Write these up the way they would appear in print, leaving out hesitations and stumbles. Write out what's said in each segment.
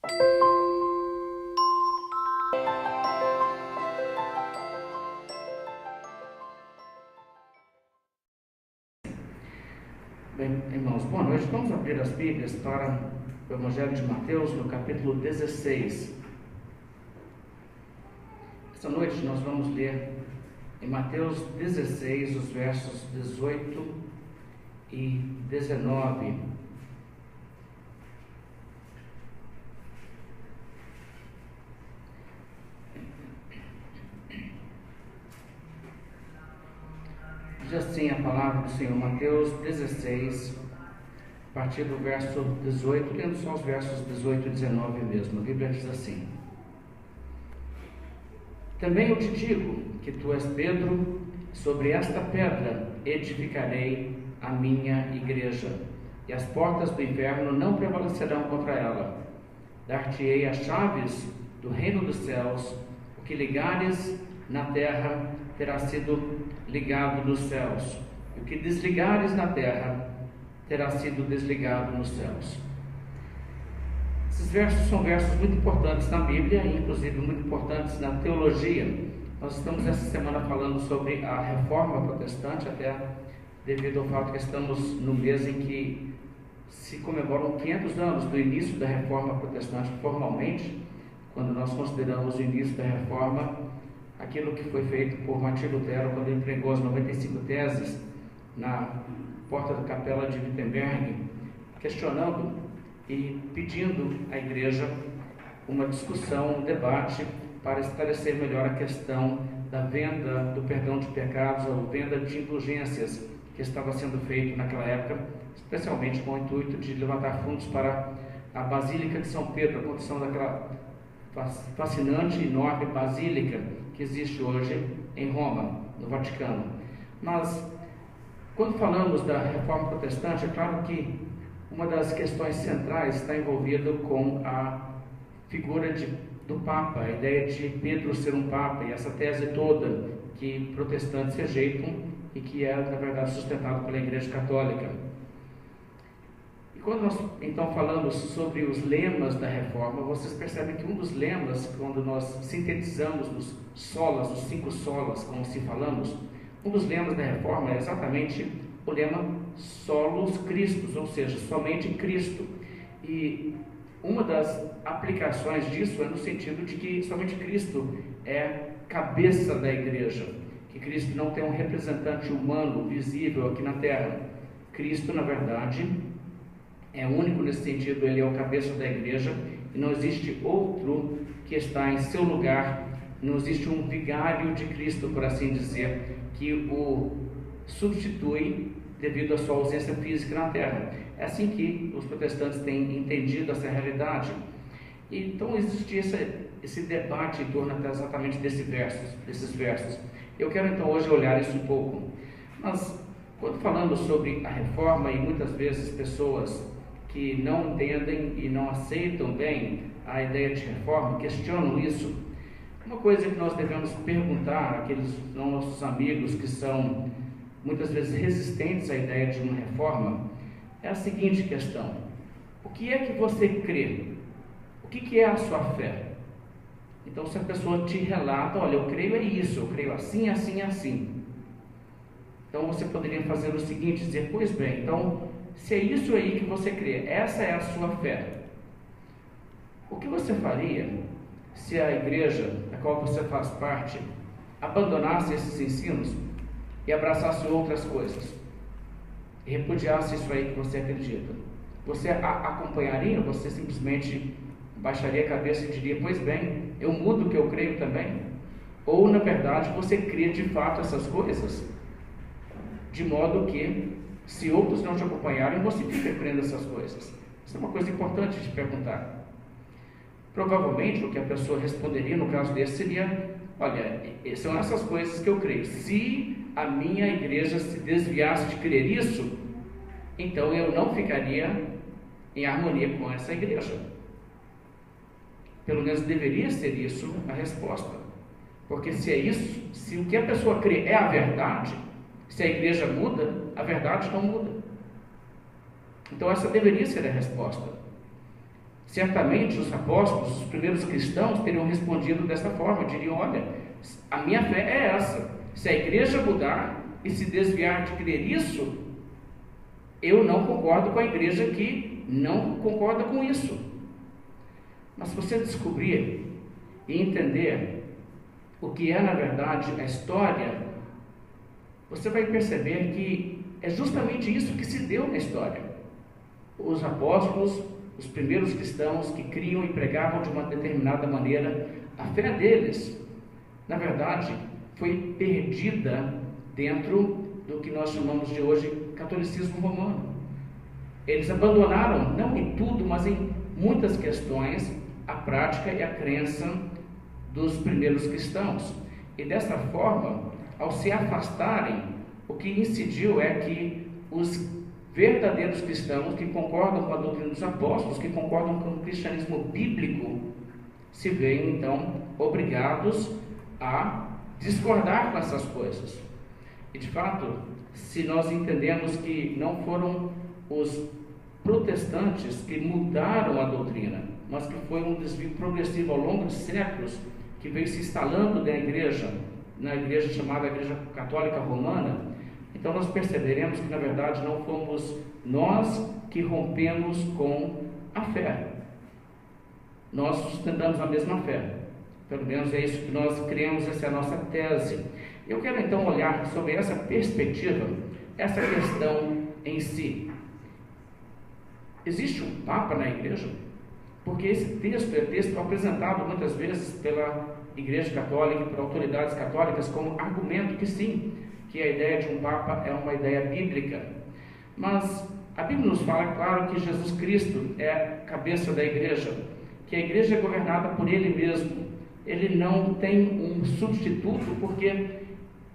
Bem, irmãos, boa noite. Vamos abrir as Bíblias para o Evangelho de Mateus, no capítulo 16. Esta noite nós vamos ler em Mateus 16, os versos 18 e 19. Diz assim a palavra do Senhor, Mateus 16, a partir do verso 18, lendo só os versos 18 e 19 mesmo. A Bíblia diz assim: Também eu te digo que tu és Pedro, sobre esta pedra edificarei a minha igreja, e as portas do inferno não prevalecerão contra ela. Dar-te-ei as chaves do reino dos céus. O que ligares na terra terá sido ligado nos céus, e o que desligares na terra terá sido desligado nos céus. Esses versos são versos muito importantes na Bíblia, e inclusive muito importantes na teologia. Nós estamos essa semana falando sobre a Reforma Protestante, até devido ao fato que estamos no mês em que se comemoram 500 anos do início da Reforma Protestante formalmente, quando nós consideramos o início da Reforma aquilo que foi feito por Martinho Lutero quando ele pregou as 95 teses na porta da capela de Wittenberg, questionando e pedindo à igreja uma discussão, um debate para esclarecer melhor a questão da venda do perdão de pecados ou venda de indulgências que estava sendo feito naquela época, especialmente com o intuito de levantar fundos para a Basílica de São Pedro, a construção daquela fascinante e enorme basílica que existe hoje em Roma, no Vaticano. Mas, quando falamos da Reforma Protestante, é claro que uma das questões centrais está envolvida com a figura do Papa, a ideia de Pedro ser um Papa, e essa tese toda que protestantes rejeitam e que é, na verdade, sustentada pela Igreja Católica. E quando nós, então, falamos sobre os lemas da Reforma, vocês percebem que um dos lemas, quando nós sintetizamos os solas, os 5 solas, como se falamos, um dos lemas da Reforma é exatamente o lema Solus Christus, ou seja, somente Cristo. E uma das aplicações disso é no sentido de que somente Cristo é cabeça da igreja, que Cristo não tem um representante humano visível aqui na terra. Cristo, na verdade, é único nesse sentido, ele é o cabeça da igreja, e não existe outro que está em seu lugar, não existe um vigário de Cristo, por assim dizer, que o substitui devido à sua ausência física na terra. É assim que os protestantes têm entendido essa realidade. Então existe esse debate em torno exatamente desses versos. Eu quero então hoje olhar isso um pouco. Mas quando falamos sobre a reforma, e muitas vezes pessoas que não entendem e não aceitam bem a ideia de reforma, questionam isso, uma coisa que nós devemos perguntar àqueles nossos amigos que são muitas vezes resistentes à ideia de uma reforma, é a seguinte questão: o que é que você crê? O que é a sua fé? Então, se a pessoa te relata, olha, eu creio é isso, eu creio assim, assim, assim, então você poderia fazer o seguinte, dizer, pois bem, então, se é isso aí que você crê, essa é a sua fé, o que você faria se a igreja da qual você faz parte abandonasse esses ensinos e abraçasse outras coisas, e repudiasse isso aí que você acredita? Você acompanharia? Você simplesmente baixaria a cabeça e diria, pois bem, eu mudo o que eu creio também? Ou, na verdade, você crê de fato essas coisas, de modo que, se outros não te acompanharem, você fica crendo essas coisas? Isso é uma coisa importante de perguntar. Provavelmente, o que a pessoa responderia no caso desse seria, olha, são essas coisas que eu creio. Se a minha igreja se desviasse de crer isso, então eu não ficaria em harmonia com essa igreja. Pelo menos deveria ser isso a resposta. Porque se é isso, se o que a pessoa crê é a verdade, se a igreja muda, a verdade não muda. Então essa deveria ser a resposta. Certamente os apóstolos, os primeiros cristãos, teriam respondido dessa forma, diriam: olha, a minha fé é essa, se a igreja mudar e se desviar de crer isso, eu não concordo com a igreja que não concorda com isso. Mas se você descobrir e entender o que é na verdade a história, você vai perceber que é justamente isso que se deu na história. Os apóstolos, os primeiros cristãos que criam e pregavam de uma determinada maneira, a fé deles, na verdade, foi perdida dentro do que nós chamamos de hoje catolicismo romano. Eles abandonaram, não em tudo, mas em muitas questões, a prática e a crença dos primeiros cristãos. E dessa forma, ao se afastarem, o que incidiu é que os verdadeiros cristãos que concordam com a doutrina dos apóstolos, que concordam com o cristianismo bíblico, se veem então obrigados a discordar com essas coisas. E de fato, se nós entendemos que não foram os protestantes que mudaram a doutrina, mas que foi um desvio progressivo ao longo de séculos, que veio se instalando na igreja chamada Igreja Católica Romana, então nós perceberemos que na verdade não fomos nós que rompemos com a fé. Nós sustentamos a mesma fé. Pelo menos é isso que nós cremos, essa é a nossa tese. Eu quero então olhar sobre essa perspectiva, essa questão em si. Existe um Papa na igreja? Porque esse texto é texto apresentado muitas vezes pela Igreja Católica, por autoridades católicas, como argumento que sim, que a ideia de um Papa é uma ideia bíblica. Mas a Bíblia nos fala, claro, que Jesus Cristo é a cabeça da igreja, que a igreja é governada por Ele mesmo. Ele não tem um substituto, porque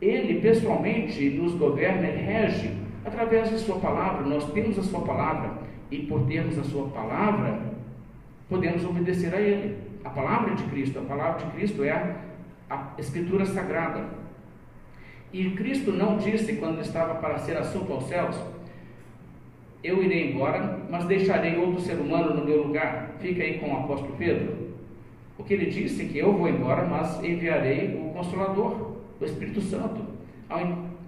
Ele pessoalmente nos governa e rege através de Sua palavra. Nós temos a Sua palavra e por termos a Sua palavra, podemos obedecer a Ele. A palavra de Cristo é a Escritura Sagrada. E Cristo não disse, quando estava para ser assunto aos céus: eu irei embora, mas deixarei outro ser humano no meu lugar. Fica aí com o apóstolo Pedro. O que ele disse é que eu vou embora, mas enviarei o Consolador, o Espírito Santo.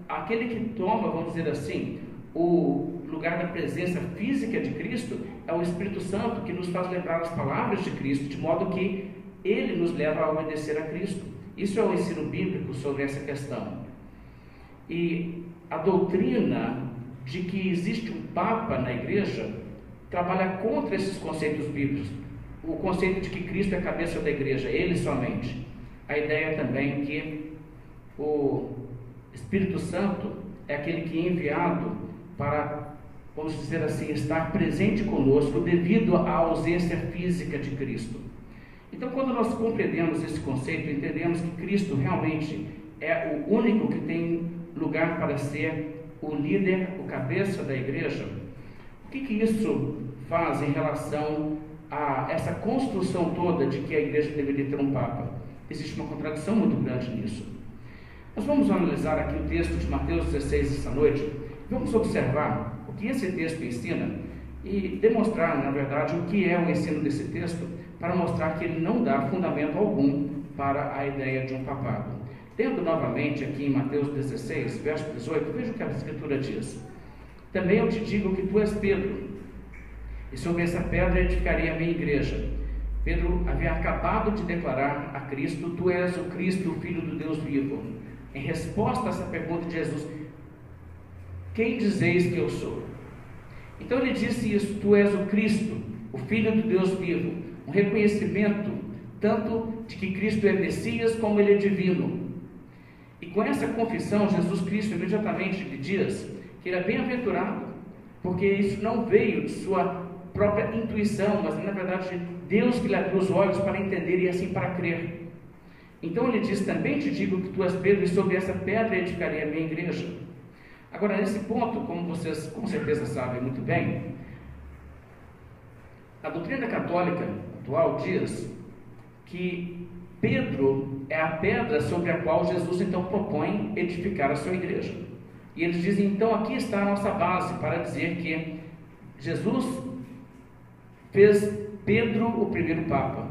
Aquele que toma, vamos dizer assim, o lugar da presença física de Cristo é o Espírito Santo, que nos faz lembrar as palavras de Cristo, de modo que ele nos leva a obedecer a Cristo. Isso é o ensino bíblico sobre essa questão. E a doutrina de que existe um Papa na igreja trabalha contra esses conceitos bíblicos. O conceito de que Cristo é a cabeça da igreja, Ele somente. A ideia também que o Espírito Santo é aquele que é enviado para, vamos dizer assim, estar presente conosco devido à ausência física de Cristo. Então, quando nós compreendemos esse conceito, entendemos que Cristo realmente é o único que tem lugar para ser o líder, o cabeça da igreja. O que isso faz em relação a essa construção toda de que a igreja deveria ter um Papa? Existe uma contradição muito grande nisso. Nós vamos analisar aqui o texto de Mateus 16 essa noite. Vamos observar o que esse texto ensina e demonstrar, na verdade, o que é o ensino desse texto, para mostrar que ele não dá fundamento algum para a ideia de um papado. Tendo novamente aqui em Mateus 16, verso 18, veja o que a Escritura diz: também eu te digo que tu és Pedro, e sobre essa pedra edificarei a minha igreja. Pedro havia acabado de declarar a Cristo: tu és o Cristo, o Filho do Deus vivo. Em resposta a essa pergunta de Jesus: quem dizeis que eu sou? Então ele disse isso: tu és o Cristo, o Filho do Deus vivo. Um reconhecimento tanto de que Cristo é Messias como ele é divino. E com essa confissão, Jesus Cristo imediatamente lhe diz que ele é bem-aventurado, porque isso não veio de sua própria intuição, mas na verdade Deus que lhe abriu os olhos para entender e assim para crer. Então ele diz: também te digo que tu és Pedro, e sobre essa pedra edificarei a minha igreja. Agora, nesse ponto, como vocês com certeza sabem muito bem, a doutrina católica atual diz que Pedro é a pedra sobre a qual Jesus então propõe edificar a sua igreja. E eles dizem: então aqui está a nossa base para dizer que Jesus fez Pedro, o primeiro Papa.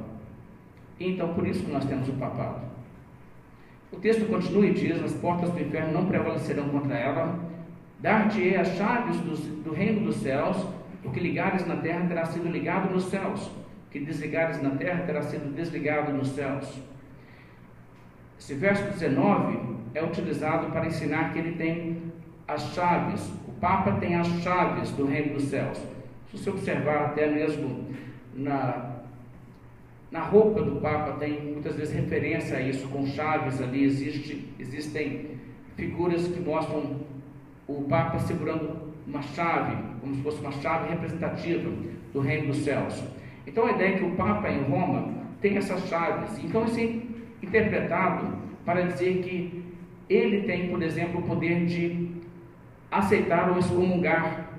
Então, por isso que nós temos o papado. O texto continua e diz: as portas do inferno não prevalecerão contra ela, dar-te-ei as chaves do reino dos céus, o que ligares na terra terá sido ligado nos céus, o que desligares na terra terá sido desligado nos céus. Esse verso 19 é utilizado para ensinar que ele tem as chaves, o Papa tem as chaves do reino dos céus. Se você observar até mesmo na roupa do Papa, tem muitas vezes referência a isso, com chaves ali, existem figuras que mostram o Papa segurando uma chave, como se fosse uma chave representativa do reino dos céus. Então a ideia é que o Papa em Roma tem essas chaves. Então isso é interpretado para dizer que ele tem, por exemplo, o poder de aceitar ou excomungar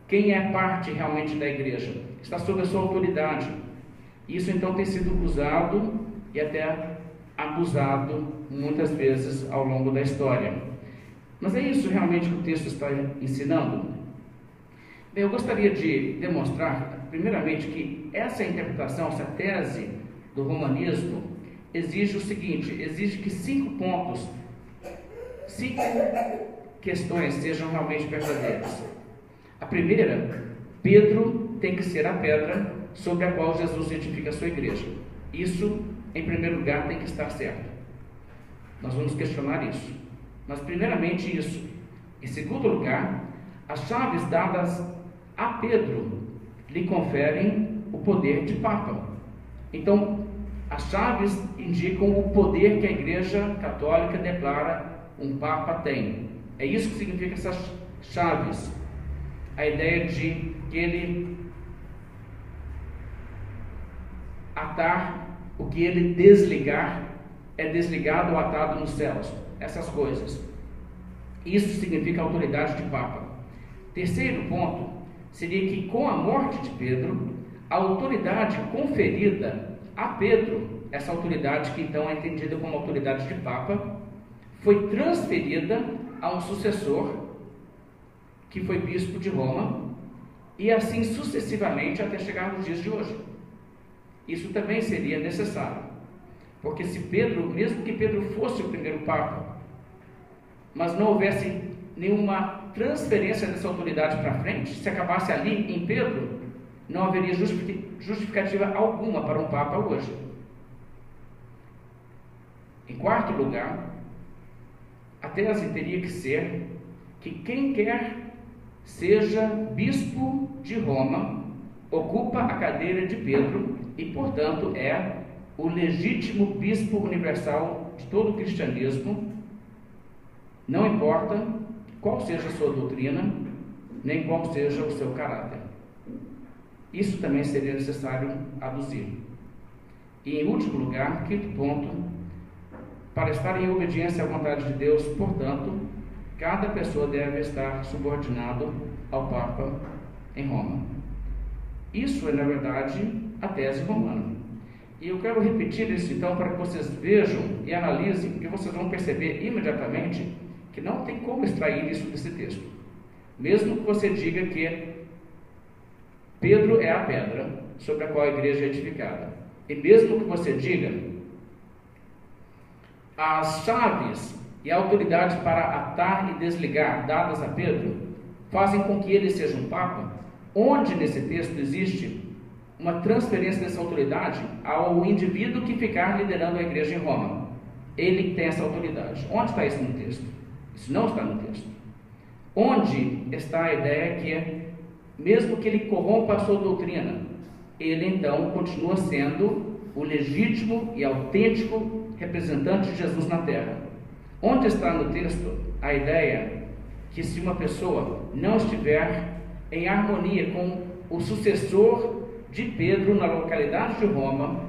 quem é parte realmente da igreja, está sob a sua autoridade. Isso então tem sido usado e até abusado muitas vezes ao longo da história. Mas é isso realmente que o texto está ensinando? Bem, eu gostaria de demonstrar, primeiramente, que essa interpretação, essa tese do romanismo, exige o seguinte: exige que 5 questões sejam realmente verdadeiras. A primeira, Pedro tem que ser a pedra sobre a qual Jesus edifica a sua igreja. Isso, em primeiro lugar, tem que estar certo. Nós vamos questionar isso. Mas, primeiramente, isso. Em segundo lugar, as chaves dadas a Pedro lhe conferem o poder de Papa. Então, as chaves indicam o poder que a Igreja Católica declara um Papa tem. É isso que significa essas chaves. A ideia de que ele atar, o que ele desligar, é desligado ou atado nos céus. Essas coisas. Isso significa a autoridade de Papa. Terceiro ponto seria que, com a morte de Pedro, a autoridade conferida a Pedro, essa autoridade que então é entendida como autoridade de Papa, foi transferida a um sucessor, que foi bispo de Roma, e assim sucessivamente até chegar nos dias de hoje. Isso também seria necessário, porque se Pedro, mesmo que Pedro fosse o primeiro Papa, mas não houvesse nenhuma transferência dessa autoridade para frente, se acabasse ali em Pedro, não haveria justificativa alguma para um Papa hoje. Em quarto lugar, a tese teria que ser que quem quer seja bispo de Roma ocupa a cadeira de Pedro e, portanto, é o legítimo bispo universal de todo o cristianismo, não importa qual seja a sua doutrina, nem qual seja o seu caráter. Isso também seria necessário aduzir. E, em último lugar, quinto ponto, para estar em obediência à vontade de Deus, portanto, cada pessoa deve estar subordinado ao Papa em Roma. Isso é, na verdade, a tese romana. E eu quero repetir isso, então, para que vocês vejam e analisem, porque vocês vão perceber imediatamente que não tem como extrair isso desse texto. Mesmo que você diga que Pedro é a pedra sobre a qual a igreja é edificada, e mesmo que você diga as chaves e a autoridade para atar e desligar dadas a Pedro fazem com que ele seja um Papa, onde nesse texto existe uma transferência dessa autoridade ao indivíduo que ficar liderando a igreja em Roma. Ele tem essa autoridade. Onde está isso no texto? Isso não está no texto. Onde está a ideia que, mesmo que ele corrompa a sua doutrina, ele então continua sendo o legítimo e autêntico representante de Jesus na terra? Onde está no texto a ideia que, se uma pessoa não estiver em harmonia com o sucessor de Pedro na localidade de Roma,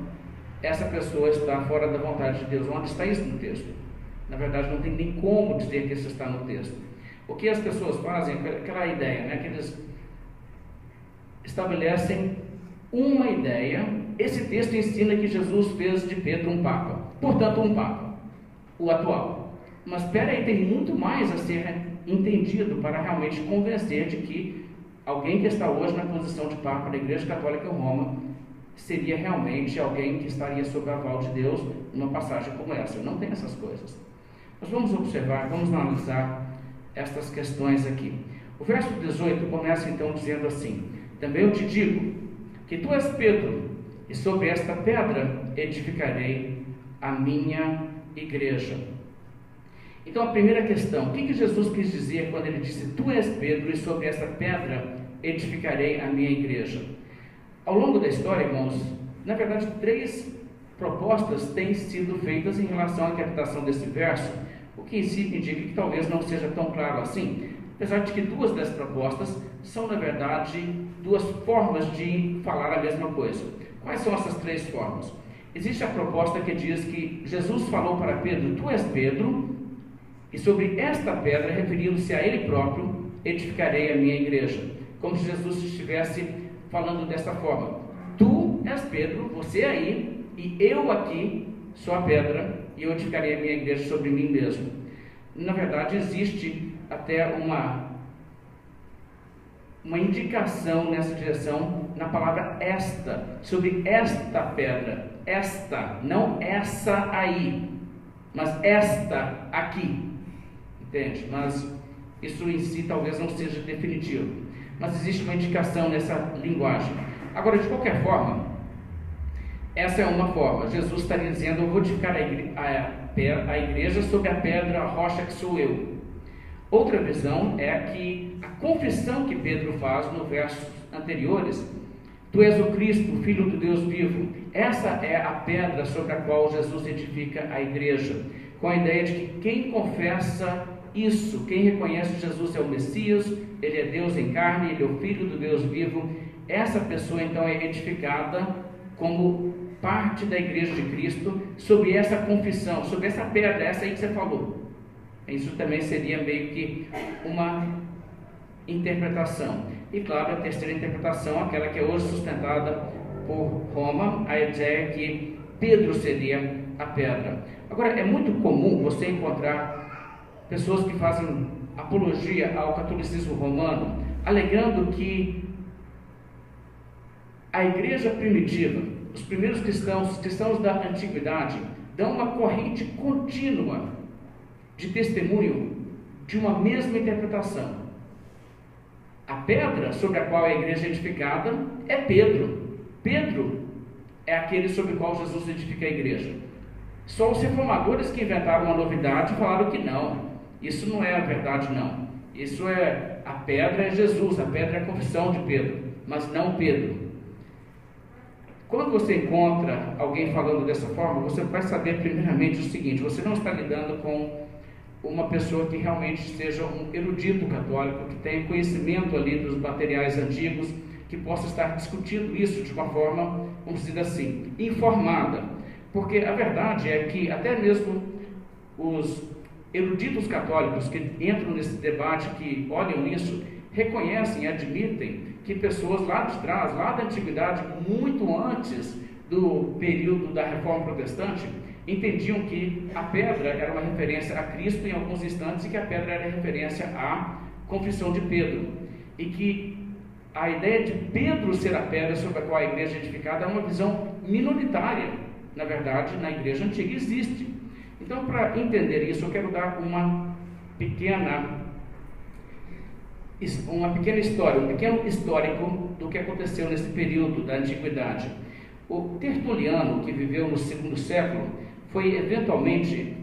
essa pessoa está fora da vontade de Deus? Onde está isso no texto? Na verdade, não tem nem como dizer que isso está no texto. O que as pessoas fazem, aquela ideia, né, que eles estabelecem uma ideia. Esse texto ensina que Jesus fez de Pedro um Papa, portanto um Papa, o atual. Mas espera aí, tem muito mais a ser entendido para realmente convencer de que alguém que está hoje na posição de Papa da Igreja Católica em Roma seria realmente alguém que estaria sob a aval de Deus numa passagem como essa. Não tem essas coisas. Nós vamos observar, vamos analisar estas questões aqui. O verso 18 começa então dizendo assim: também eu te digo que tu és Pedro, e sobre esta pedra edificarei a minha igreja. Então, a primeira questão: o que Jesus quis dizer quando ele disse tu és Pedro, e sobre esta pedra edificarei a minha igreja? Ao longo da história, irmãos, na verdade, 3 propostas têm sido feitas em relação à interpretação desse verso, o que em si indica que talvez não seja tão claro assim, apesar de que 2 das propostas são, na verdade, 2 formas de falar a mesma coisa. Quais são essas 3 formas? Existe a proposta que diz que Jesus falou para Pedro: tu és Pedro, e sobre esta pedra, referindo-se a ele próprio, edificarei a minha igreja. Como se Jesus estivesse falando desta forma: tu és Pedro, você aí, e eu aqui sou a pedra, e eu edificarei a minha igreja sobre mim mesmo. Na verdade, existe até uma indicação nessa direção na palavra esta, sobre esta pedra. Esta, não essa aí, mas esta aqui. Entende? Mas isso em si talvez não seja definitivo. Mas existe uma indicação nessa linguagem. Agora, de qualquer forma, essa é uma forma. Jesus estaria dizendo: eu vou edificar a igreja sobre a pedra, a rocha que sou eu. Outra visão é que a confissão que Pedro faz nos versos anteriores: tu és o Cristo, o Filho do Deus vivo. Essa é a pedra sobre a qual Jesus edifica a igreja, com a ideia de que quem confessa isso, quem reconhece Jesus é o Messias, ele é Deus em carne, ele é o Filho do Deus vivo, essa pessoa então é edificada como parte da igreja de Cristo sobre essa confissão, sobre essa pedra, essa aí que você falou. Isso também seria meio que uma interpretação. E claro, a terceira interpretação, aquela que é hoje sustentada por Roma, a ideia é que Pedro seria a pedra. Agora, é muito comum você encontrar pessoas que fazem apologia ao catolicismo romano, alegando que a igreja primitiva, os primeiros cristãos da antiguidade, dão uma corrente contínua de testemunho de uma mesma interpretação. A pedra sobre a qual a igreja é edificada é Pedro. Pedro é aquele sobre o qual Jesus edifica a igreja. Só os reformadores que inventaram uma novidade falaram que não. Isso não é a verdade, não. Isso é, a pedra é Jesus, a pedra é a confissão de Pedro, mas não Pedro. Quando você encontra alguém falando dessa forma, você vai saber primeiramente o seguinte: você não está lidando com uma pessoa que realmente seja um erudito católico, que tenha conhecimento ali dos materiais antigos, que possa estar discutindo isso de uma forma, vamos dizer assim, informada. Porque a verdade é que até mesmo os eruditos católicos que entram nesse debate, que olham isso, reconhecem e admitem que pessoas lá de trás, lá da antiguidade, muito antes do período da Reforma Protestante, entendiam que a pedra era uma referência a Cristo em alguns instantes, e que a pedra era referência à confissão de Pedro, e que a ideia de Pedro ser a pedra sobre a qual a igreja é edificada é uma visão minoritária. Na verdade, na igreja antiga existe. Então, para entender isso, eu quero dar uma pequena história, um pequeno histórico do que aconteceu nesse período da antiguidade. O Tertuliano, que viveu no 2º século, foi eventualmente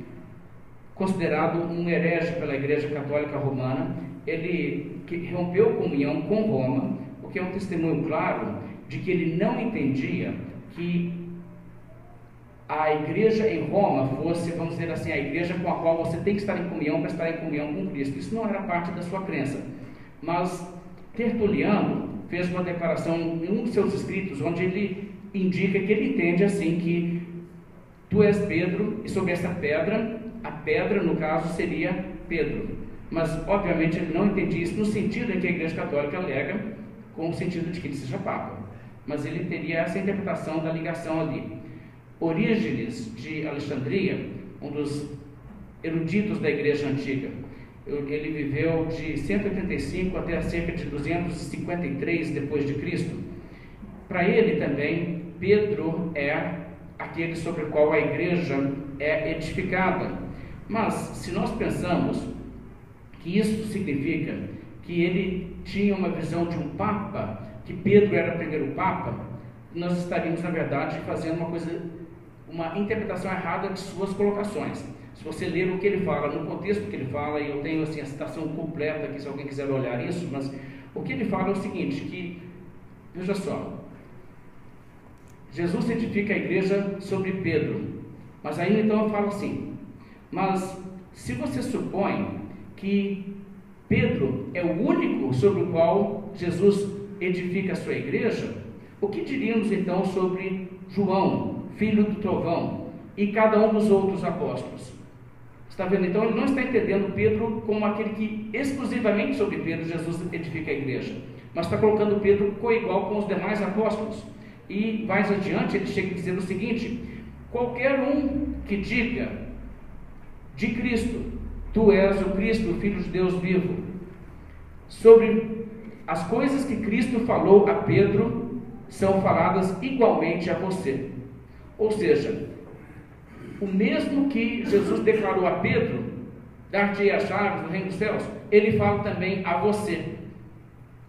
considerado um herege pela Igreja Católica Romana. Ele que rompeu comunhão com Roma, o que é um testemunho claro de que ele não entendia que a igreja em Roma fosse, vamos dizer assim, a igreja com a qual você tem que estar em comunhão para estar em comunhão com Cristo. Isso não era parte da sua crença. Mas Tertuliano fez uma declaração em um de seus escritos, onde ele indica que ele entende assim que tu és Pedro, e sobre essa pedra, a pedra no caso seria Pedro. Mas obviamente ele não entendia isso no sentido em que a Igreja Católica alega, com o sentido de que ele seja Papa. Mas ele teria essa interpretação da ligação ali. Orígenes de Alexandria, um dos eruditos da Igreja Antiga, ele viveu de 185 até cerca de 253 depois de Cristo. Para ele também, Pedro é aquele sobre o qual a igreja é edificada. Mas, se nós pensamos que isso significa que ele tinha uma visão de um Papa, que Pedro era o primeiro Papa, nós estaríamos, na verdade, fazendo uma interpretação errada de suas colocações. Se você ler o que ele fala, no contexto que ele fala, e eu tenho assim, a citação completa aqui, se alguém quiser olhar isso, mas o que ele fala é o seguinte, que, veja só, Jesus edifica a igreja sobre Pedro, mas aí então eu falo assim, mas se você supõe que Pedro é o único sobre o qual Jesus edifica a sua igreja, o que diríamos então sobre João, filho do trovão, e cada um dos outros apóstolos? Está vendo? Então ele não está entendendo Pedro como aquele que exclusivamente sobre Pedro Jesus edifica a igreja, mas está colocando Pedro coigual com os demais apóstolos. E mais adiante ele chega a dizer o seguinte: qualquer um que diga de Cristo, tu és o Cristo, o Filho de Deus vivo, sobre as coisas que Cristo falou a Pedro, são faladas igualmente a você. Ou seja, o mesmo que Jesus declarou a Pedro, dar-te as chaves do reino dos céus, ele fala também a você,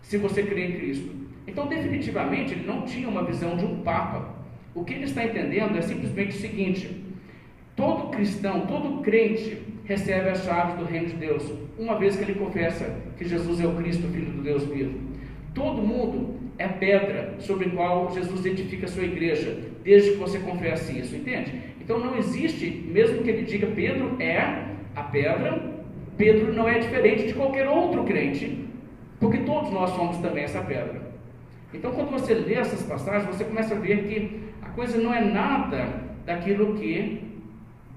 se você crê em Cristo. Então, definitivamente, ele não tinha uma visão de um Papa. O que ele está entendendo é simplesmente o seguinte: todo cristão, todo crente recebe as chaves do reino de Deus, uma vez que ele confessa que Jesus é o Cristo, o Filho do Deus vivo. Todo mundo é pedra sobre a qual Jesus edifica a sua igreja, desde que você confesse isso, entende? Então não existe, mesmo que ele diga Pedro é a pedra, Pedro não é diferente de qualquer outro crente, porque todos nós somos também essa pedra. Então quando você lê essas passagens, você começa a ver que a coisa não é nada daquilo que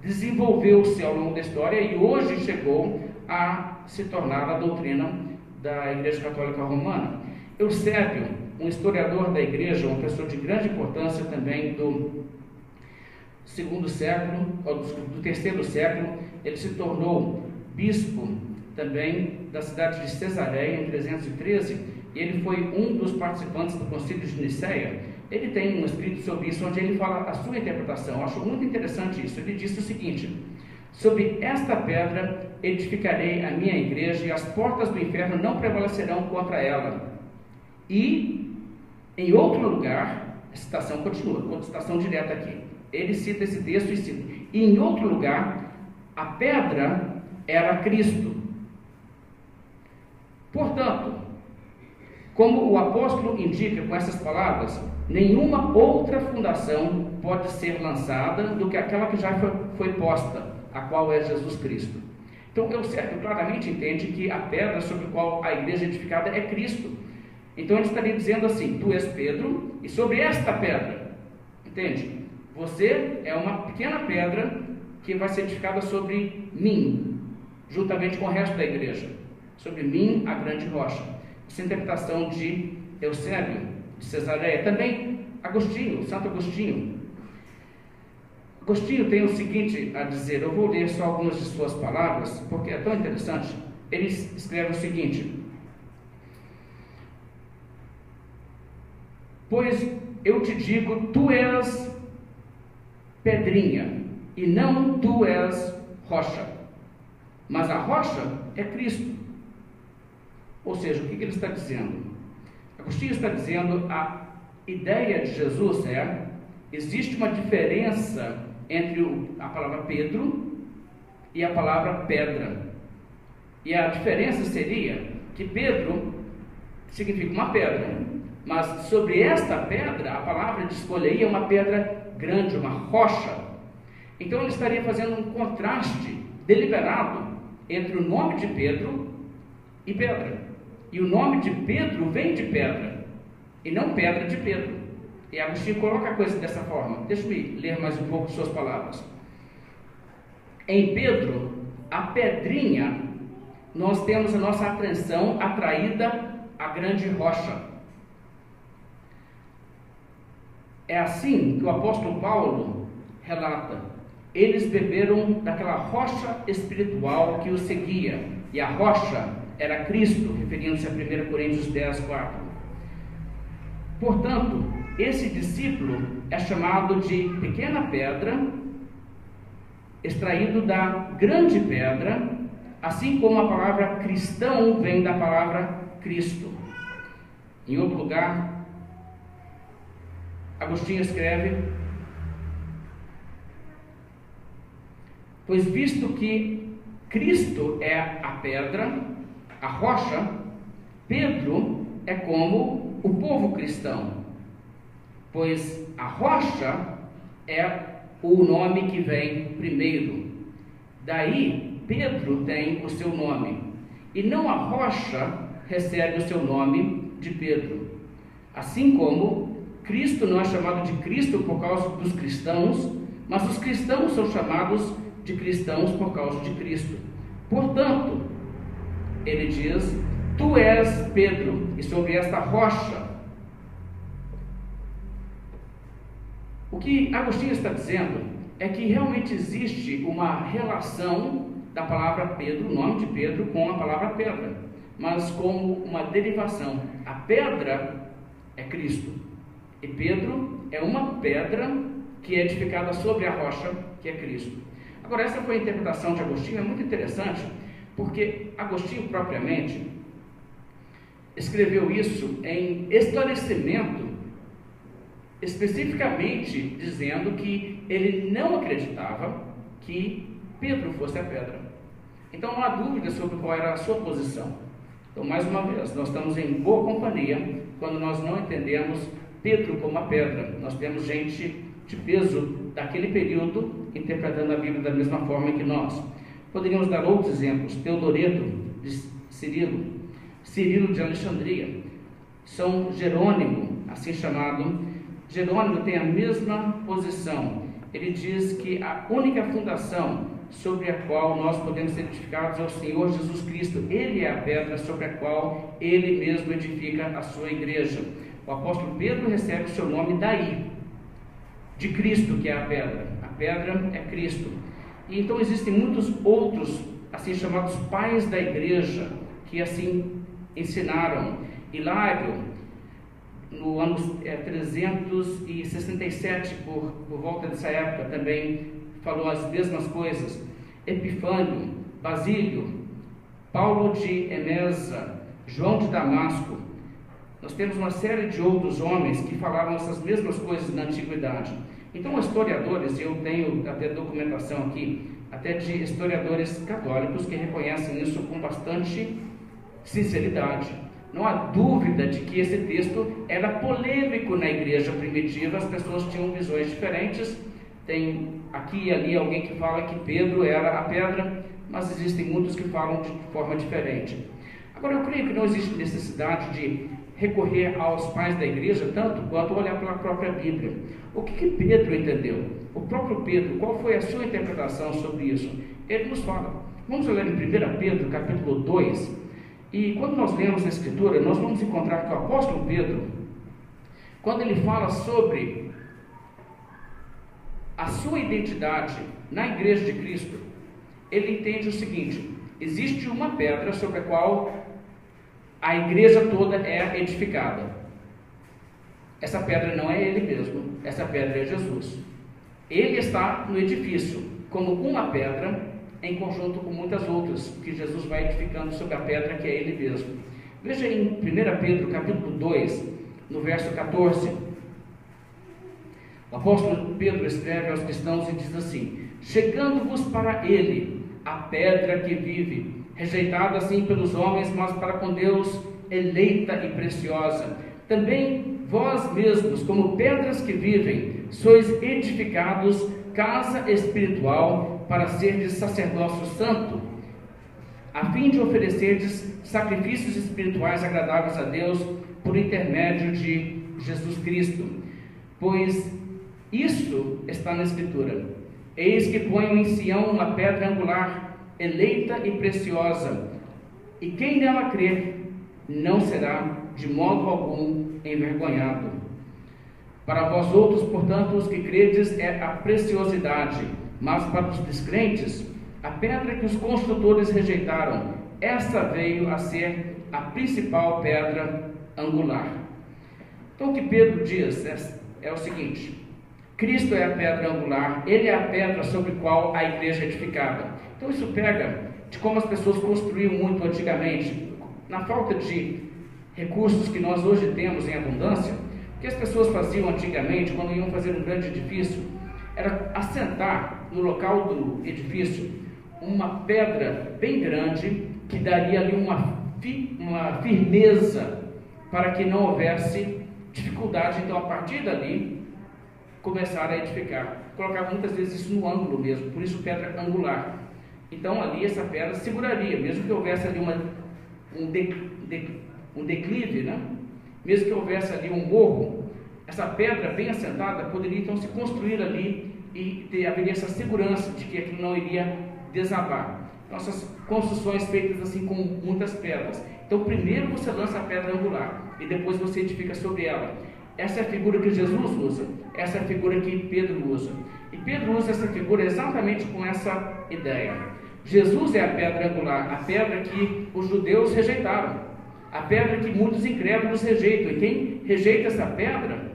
desenvolveu-se ao longo da história e hoje chegou a se tornar a doutrina da Igreja Católica Romana. Eusébio, um historiador da igreja, uma pessoa de grande importância também do segundo século, ou do terceiro século, ele se tornou bispo também da cidade de Cesareia em 313, e ele foi um dos participantes do concílio de Nicéia. Ele tem um escrito sobre isso, onde ele fala a sua interpretação. Eu acho muito interessante isso. Ele disse o seguinte: sobre esta pedra edificarei a minha igreja, e as portas do inferno não prevalecerão contra ela. E em outro lugar, a citação continua, citação direta aqui, ele cita esse texto e cita: e em outro lugar, a pedra era Cristo. Portanto, como o apóstolo indica com essas palavras, nenhuma outra fundação pode ser lançada do que aquela que já foi posta, a qual é Jesus Cristo. Então Eusébio claramente entende que a pedra sobre a qual a igreja é edificada é Cristo. Então ele estaria dizendo assim: tu és Pedro, e sobre esta pedra, entende? Você é uma pequena pedra que vai ser edificada sobre mim, juntamente com o resto da igreja. Sobre mim, a grande rocha. Essa interpretação de Eusébio de Cesareia. Também Agostinho, Santo Agostinho. Agostinho tem o seguinte a dizer, eu vou ler só algumas de suas palavras, porque é tão interessante. Ele escreve o seguinte: pois eu te digo, tu és pedrinha, e não tu és rocha, mas a rocha é Cristo. Ou seja, o que ele está dizendo? Agostinho está dizendo, a ideia de Jesus é: existe uma diferença entre a palavra Pedro e a palavra pedra. E a diferença seria que Pedro significa uma pedra, mas sobre esta pedra, a palavra de escolha aí é uma pedra grande, uma rocha. Então ele estaria fazendo um contraste deliberado entre o nome de Pedro e pedra. E o nome de Pedro vem de pedra, e não pedra de Pedro. E Agostinho coloca a coisa dessa forma. Deixa-me ler mais um pouco suas palavras. Em Pedro, a pedrinha, nós temos a nossa atenção atraída à grande rocha. É assim que o apóstolo Paulo relata: eles beberam daquela rocha espiritual que os seguia, e a rocha era Cristo, referindo-se a 1 Coríntios 10, 4. Portanto, esse discípulo é chamado de pequena pedra, extraído da grande pedra, assim como a palavra cristão vem da palavra Cristo. Em outro lugar, Agostinho escreve: pois visto que Cristo é a pedra, a rocha, Pedro é como o povo cristão, pois a rocha é o nome que vem primeiro. Daí Pedro tem o seu nome, e não a rocha recebe o seu nome de Pedro. Assim como Cristo não é chamado de Cristo por causa dos cristãos, mas os cristãos são chamados de cristãos por causa de Cristo. Portanto, ele diz: tu és Pedro, e sobre esta rocha. O que Agostinho está dizendo é que realmente existe uma relação da palavra Pedro, o nome de Pedro, com a palavra pedra, mas como uma derivação. A pedra é Cristo, e Pedro é uma pedra que é edificada sobre a rocha, que é Cristo. Agora, essa foi a interpretação de Agostinho, é muito interessante, porque Agostinho propriamente escreveu isso em esclarecimento, especificamente dizendo que ele não acreditava que Pedro fosse a pedra. Então não há dúvida sobre qual era a sua posição. Então, mais uma vez, nós estamos em boa companhia quando nós não entendemos Pedro como a pedra. Nós temos gente de peso daquele período interpretando a Bíblia da mesma forma que nós. Poderíamos dar outros exemplos: Teodoreto de Cirilo, Cirilo de Alexandria, São Jerônimo, assim chamado. Jerônimo tem a mesma posição. Ele diz que a única fundação sobre a qual nós podemos ser edificados é o Senhor Jesus Cristo. Ele é a pedra sobre a qual ele mesmo edifica a sua igreja. O apóstolo Pedro recebe o seu nome daí, de Cristo, que é a pedra. A pedra é Cristo. E então existem muitos outros, assim chamados pais da igreja, que assim ensinaram. Hilário, no ano 367, por volta dessa época, também falou as mesmas coisas. Epifânio, Basílio, Paulo de Emesa, João de Damasco. Nós temos uma série de outros homens que falaram essas mesmas coisas na antiguidade. Então, historiadores, e eu tenho até documentação aqui, até de historiadores católicos que reconhecem isso com bastante sinceridade. Não há dúvida de que esse texto era polêmico na igreja primitiva, as pessoas tinham visões diferentes. Tem aqui e ali alguém que fala que Pedro era a pedra, mas existem muitos que falam de forma diferente. Agora, eu creio que não existe necessidade de recorrer aos pais da igreja tanto quanto olhar pela própria Bíblia. O que Pedro entendeu? O próprio Pedro, qual foi a sua interpretação sobre isso? Ele nos fala. Vamos ler em 1 Pedro, capítulo 2. E quando nós lemos a Escritura, nós vamos encontrar que o apóstolo Pedro, quando ele fala sobre a sua identidade na igreja de Cristo, ele entende o seguinte: existe uma pedra sobre a qual a igreja toda é edificada. Essa pedra não é ele mesmo, essa pedra é Jesus. Ele está no edifício como uma pedra, em conjunto com muitas outras, que Jesus vai edificando sobre a pedra que é ele mesmo. Veja em 1 Pedro capítulo 2, no verso 14. O apóstolo Pedro escreve aos cristãos e diz assim: chegando-vos para ele, a pedra que vive, rejeitada assim pelos homens, mas para com Deus eleita e preciosa. Também vós mesmos, como pedras que vivem, sois edificados casa espiritual para serdes sacerdócio santo, a fim de oferecerdes sacrifícios espirituais agradáveis a Deus por intermédio de Jesus Cristo. Pois isso está na Escritura: eis que ponho em Sião uma pedra angular, eleita e preciosa, e quem nela crer não será de modo algum envergonhado. Para vós outros, portanto, os que credes, é a preciosidade, mas para os descrentes, a pedra que os construtores rejeitaram, essa veio a ser a principal pedra angular. Então o que Pedro diz é o seguinte: Cristo é a pedra angular, Ele é a pedra sobre a qual a igreja é edificada. Então isso pega de como as pessoas construíam muito antigamente, na falta de recursos que nós hoje temos em abundância. O que as pessoas faziam antigamente, quando iam fazer um grande edifício, era assentar no local do edifício uma pedra bem grande, que daria ali uma firmeza para que não houvesse dificuldade. Então, a partir dali, começar a edificar. Colocar muitas vezes isso no ângulo mesmo, por isso pedra angular. Então, ali essa pedra seguraria, mesmo que houvesse ali um declive, né? Mesmo que houvesse ali um morro, essa pedra bem assentada poderia então se construir ali e haveria essa segurança de que aquilo não iria desabar. Nossas construções feitas assim com muitas pedras. Então primeiro você lança a pedra angular e depois você edifica sobre ela. Essa é a figura que Jesus usa, essa é a figura que Pedro usa. E Pedro usa essa figura exatamente com essa ideia. Jesus é a pedra angular, a pedra que os judeus rejeitaram, a pedra que muitos incrédulos rejeitam. E quem rejeita essa pedra,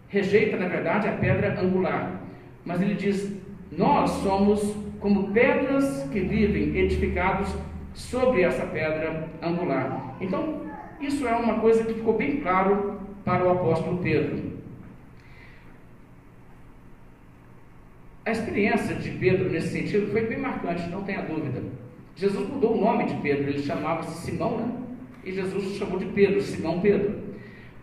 rejeita na verdade a pedra angular. Mas ele diz: nós somos como pedras que vivem edificados sobre essa pedra angular. Então, isso é uma coisa que ficou bem claro para o apóstolo Pedro. A experiência de Pedro nesse sentido foi bem marcante, não tenha dúvida. Jesus mudou o nome de Pedro, ele chamava-se Simão, né? E Jesus o chamou de Pedro, Simão Pedro.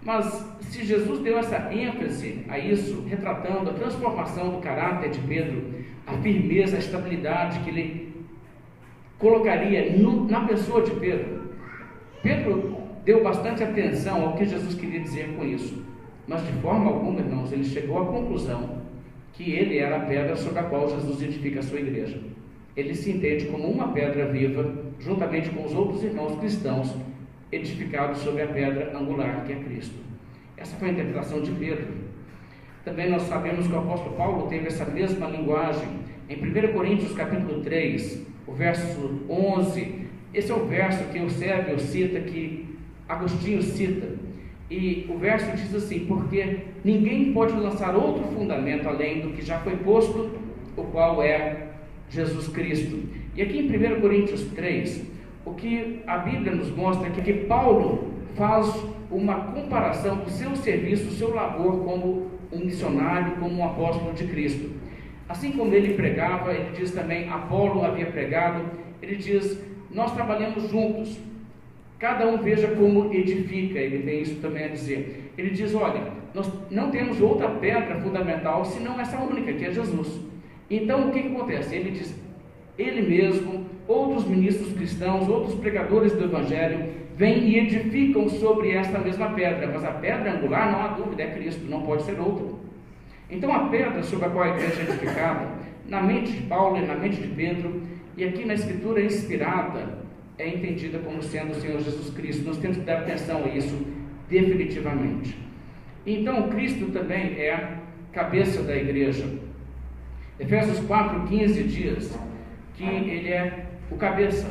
Mas se Jesus deu essa ênfase a isso, retratando a transformação do caráter de Pedro, a firmeza, a estabilidade que ele colocaria na pessoa de Pedro, Pedro deu bastante atenção ao que Jesus queria dizer com isso. Mas de forma alguma, irmãos, ele chegou à conclusão que ele era a pedra sobre a qual Jesus edifica a sua igreja. Ele se entende como uma pedra viva, juntamente com os outros irmãos cristãos, edificados sobre a pedra angular, que é Cristo. Essa foi a interpretação de Pedro. Também nós sabemos que o apóstolo Paulo teve essa mesma linguagem. Em 1 Coríntios capítulo 3, o verso 11, esse é o verso que Eusébio cita, que Agostinho cita. E o verso diz assim: porque ninguém pode lançar outro fundamento além do que já foi posto, o qual é Jesus Cristo. E aqui em 1 Coríntios 3, o que a Bíblia nos mostra é que Paulo faz uma comparação do seu serviço, do seu labor como um missionário, como um apóstolo de Cristo. Assim como ele pregava, ele diz também, Apolo havia pregado, ele diz, nós trabalhamos juntos, cada um veja como edifica, ele tem isso também a dizer. Ele diz, olha, nós não temos outra pedra fundamental, senão essa única, que é Jesus. Então, o que acontece? Ele diz, ele mesmo, outros ministros cristãos, outros pregadores do Evangelho, vêm e edificam sobre esta mesma pedra, mas a pedra angular, não há dúvida, é Cristo, não pode ser outra. Então a pedra sobre a qual a igreja é edificada, na mente de Paulo e na mente de Pedro, e aqui na escritura inspirada, é entendida como sendo o Senhor Jesus Cristo. Nós temos que dar atenção a isso definitivamente. Então Cristo também é a cabeça da igreja. Efésios 4:15 diz que ele é o cabeça.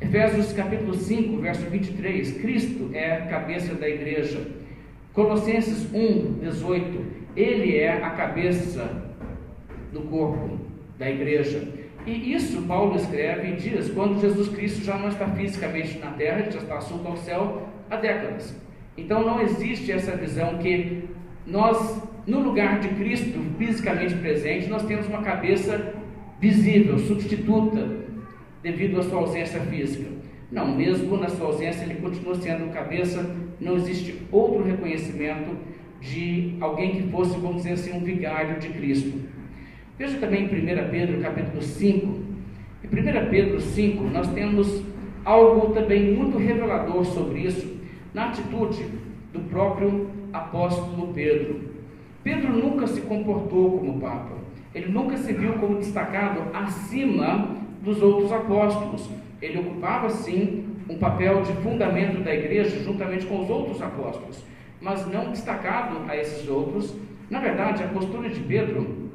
Efésios capítulo 5, verso 23, Cristo é a cabeça da igreja. Colossenses 1:18, ele é a cabeça do corpo da igreja. E isso Paulo escreve e diz quando Jesus Cristo já não está fisicamente na terra, ele já está assunto ao céu há décadas. Então não existe essa visão que nós, no lugar de Cristo fisicamente presente, nós temos uma cabeça visível, substituta, devido à sua ausência física. Não, mesmo na sua ausência ele continua sendo cabeça, não existe outro reconhecimento de alguém que fosse, vamos dizer assim, um vigário de Cristo. Veja também em 1 Pedro capítulo 5. Em 1 Pedro 5 nós temos algo também muito revelador sobre isso, na atitude do próprio apóstolo Pedro. Pedro nunca se comportou como Papa, ele nunca se viu como destacado acima dos outros apóstolos. Ele ocupava sim um papel de fundamento da igreja juntamente com os outros apóstolos, mas não destacado a esses outros. Na verdade, a postura de Pedro,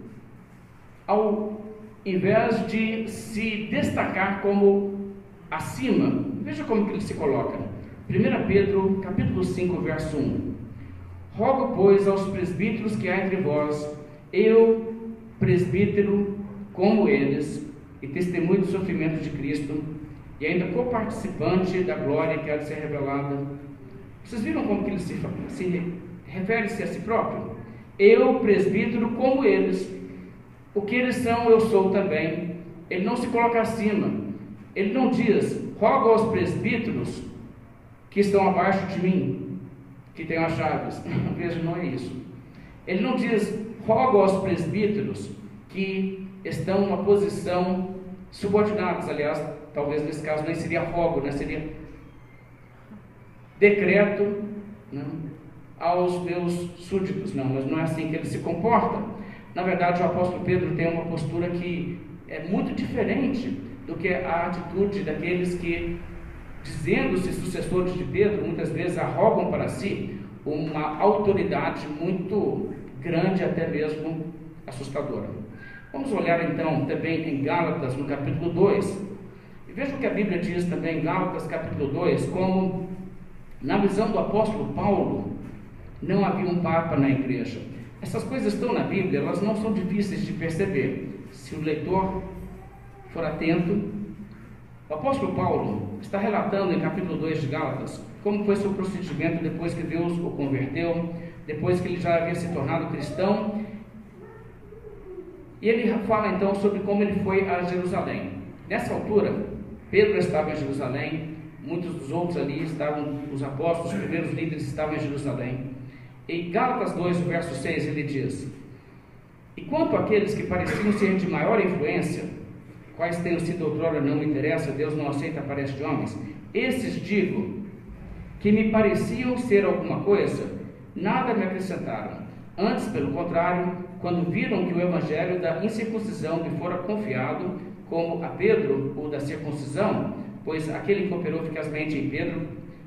ao invés de se destacar como acima, veja como que ele se coloca. 1 Pedro capítulo 5, verso 1. Rogo, pois, aos presbíteros que há entre vós, eu, presbítero, como eles, e testemunho do sofrimento de Cristo, e ainda coparticipante da glória que há de ser revelada. Vocês viram como que ele se refere-se a si próprio? Eu, presbítero, como eles. O que eles são, eu sou também. Ele não se coloca acima. Ele não diz, rogo aos presbíteros que estão abaixo de mim, que tenham as chaves. Veja, não é isso. Ele não diz, rogo aos presbíteros que estão numa posição subordinados. Aliás, talvez nesse caso nem seria rogo, né? Seria decreto, né, aos meus súditos. Não, mas não é assim que ele se comporta. Na verdade, o apóstolo Pedro tem uma postura que é muito diferente do que a atitude daqueles que, dizendo-se sucessores de Pedro, muitas vezes arrogam para si uma autoridade muito grande, até mesmo assustadora. Vamos olhar então também em Gálatas, no capítulo 2. E veja o que a Bíblia diz também em Gálatas, capítulo 2, como na visão do apóstolo Paulo, não havia um papa na igreja. Essas coisas estão na Bíblia, elas não são difíceis de perceber. Se o leitor for atento, o apóstolo Paulo está relatando em capítulo 2 de Gálatas como foi seu procedimento depois que Deus o converteu, depois que ele já havia se tornado cristão. E ele fala então sobre como ele foi a Jerusalém. Nessa altura, Pedro estava em Jerusalém, muitos dos outros ali estavam, os apóstolos, os primeiros líderes estavam em Jerusalém. Em Gálatas 2, verso 6, ele diz: e quanto àqueles que pareciam ser de maior influência, quais tenham sido outrora não me interessa, Deus não aceita a aparência de homens, esses digo, que me pareciam ser alguma coisa, nada me acrescentaram. Antes, pelo contrário, quando viram que o evangelho da incircuncisão me fora confiado, como a Pedro o da circuncisão, pois aquele que operou eficazmente em Pedro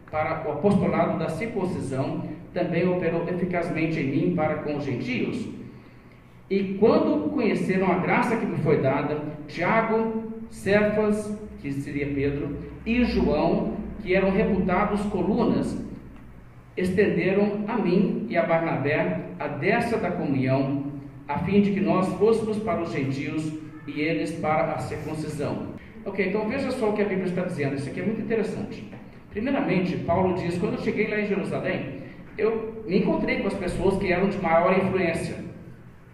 para o apostolado da circuncisão, também operou eficazmente em mim para com os gentios. E quando conheceram a graça que me foi dada, Tiago, Cefas, que seria Pedro, e João, que eram reputados colunas, estenderam a mim e a Barnabé a destra da comunhão, a fim de que nós fôssemos para os gentios e eles para a circuncisão. Ok, então veja só o que a Bíblia está dizendo, isso aqui é muito interessante. Primeiramente, Paulo diz, quando eu cheguei lá em Jerusalém, eu me encontrei com as pessoas que eram de maior influência.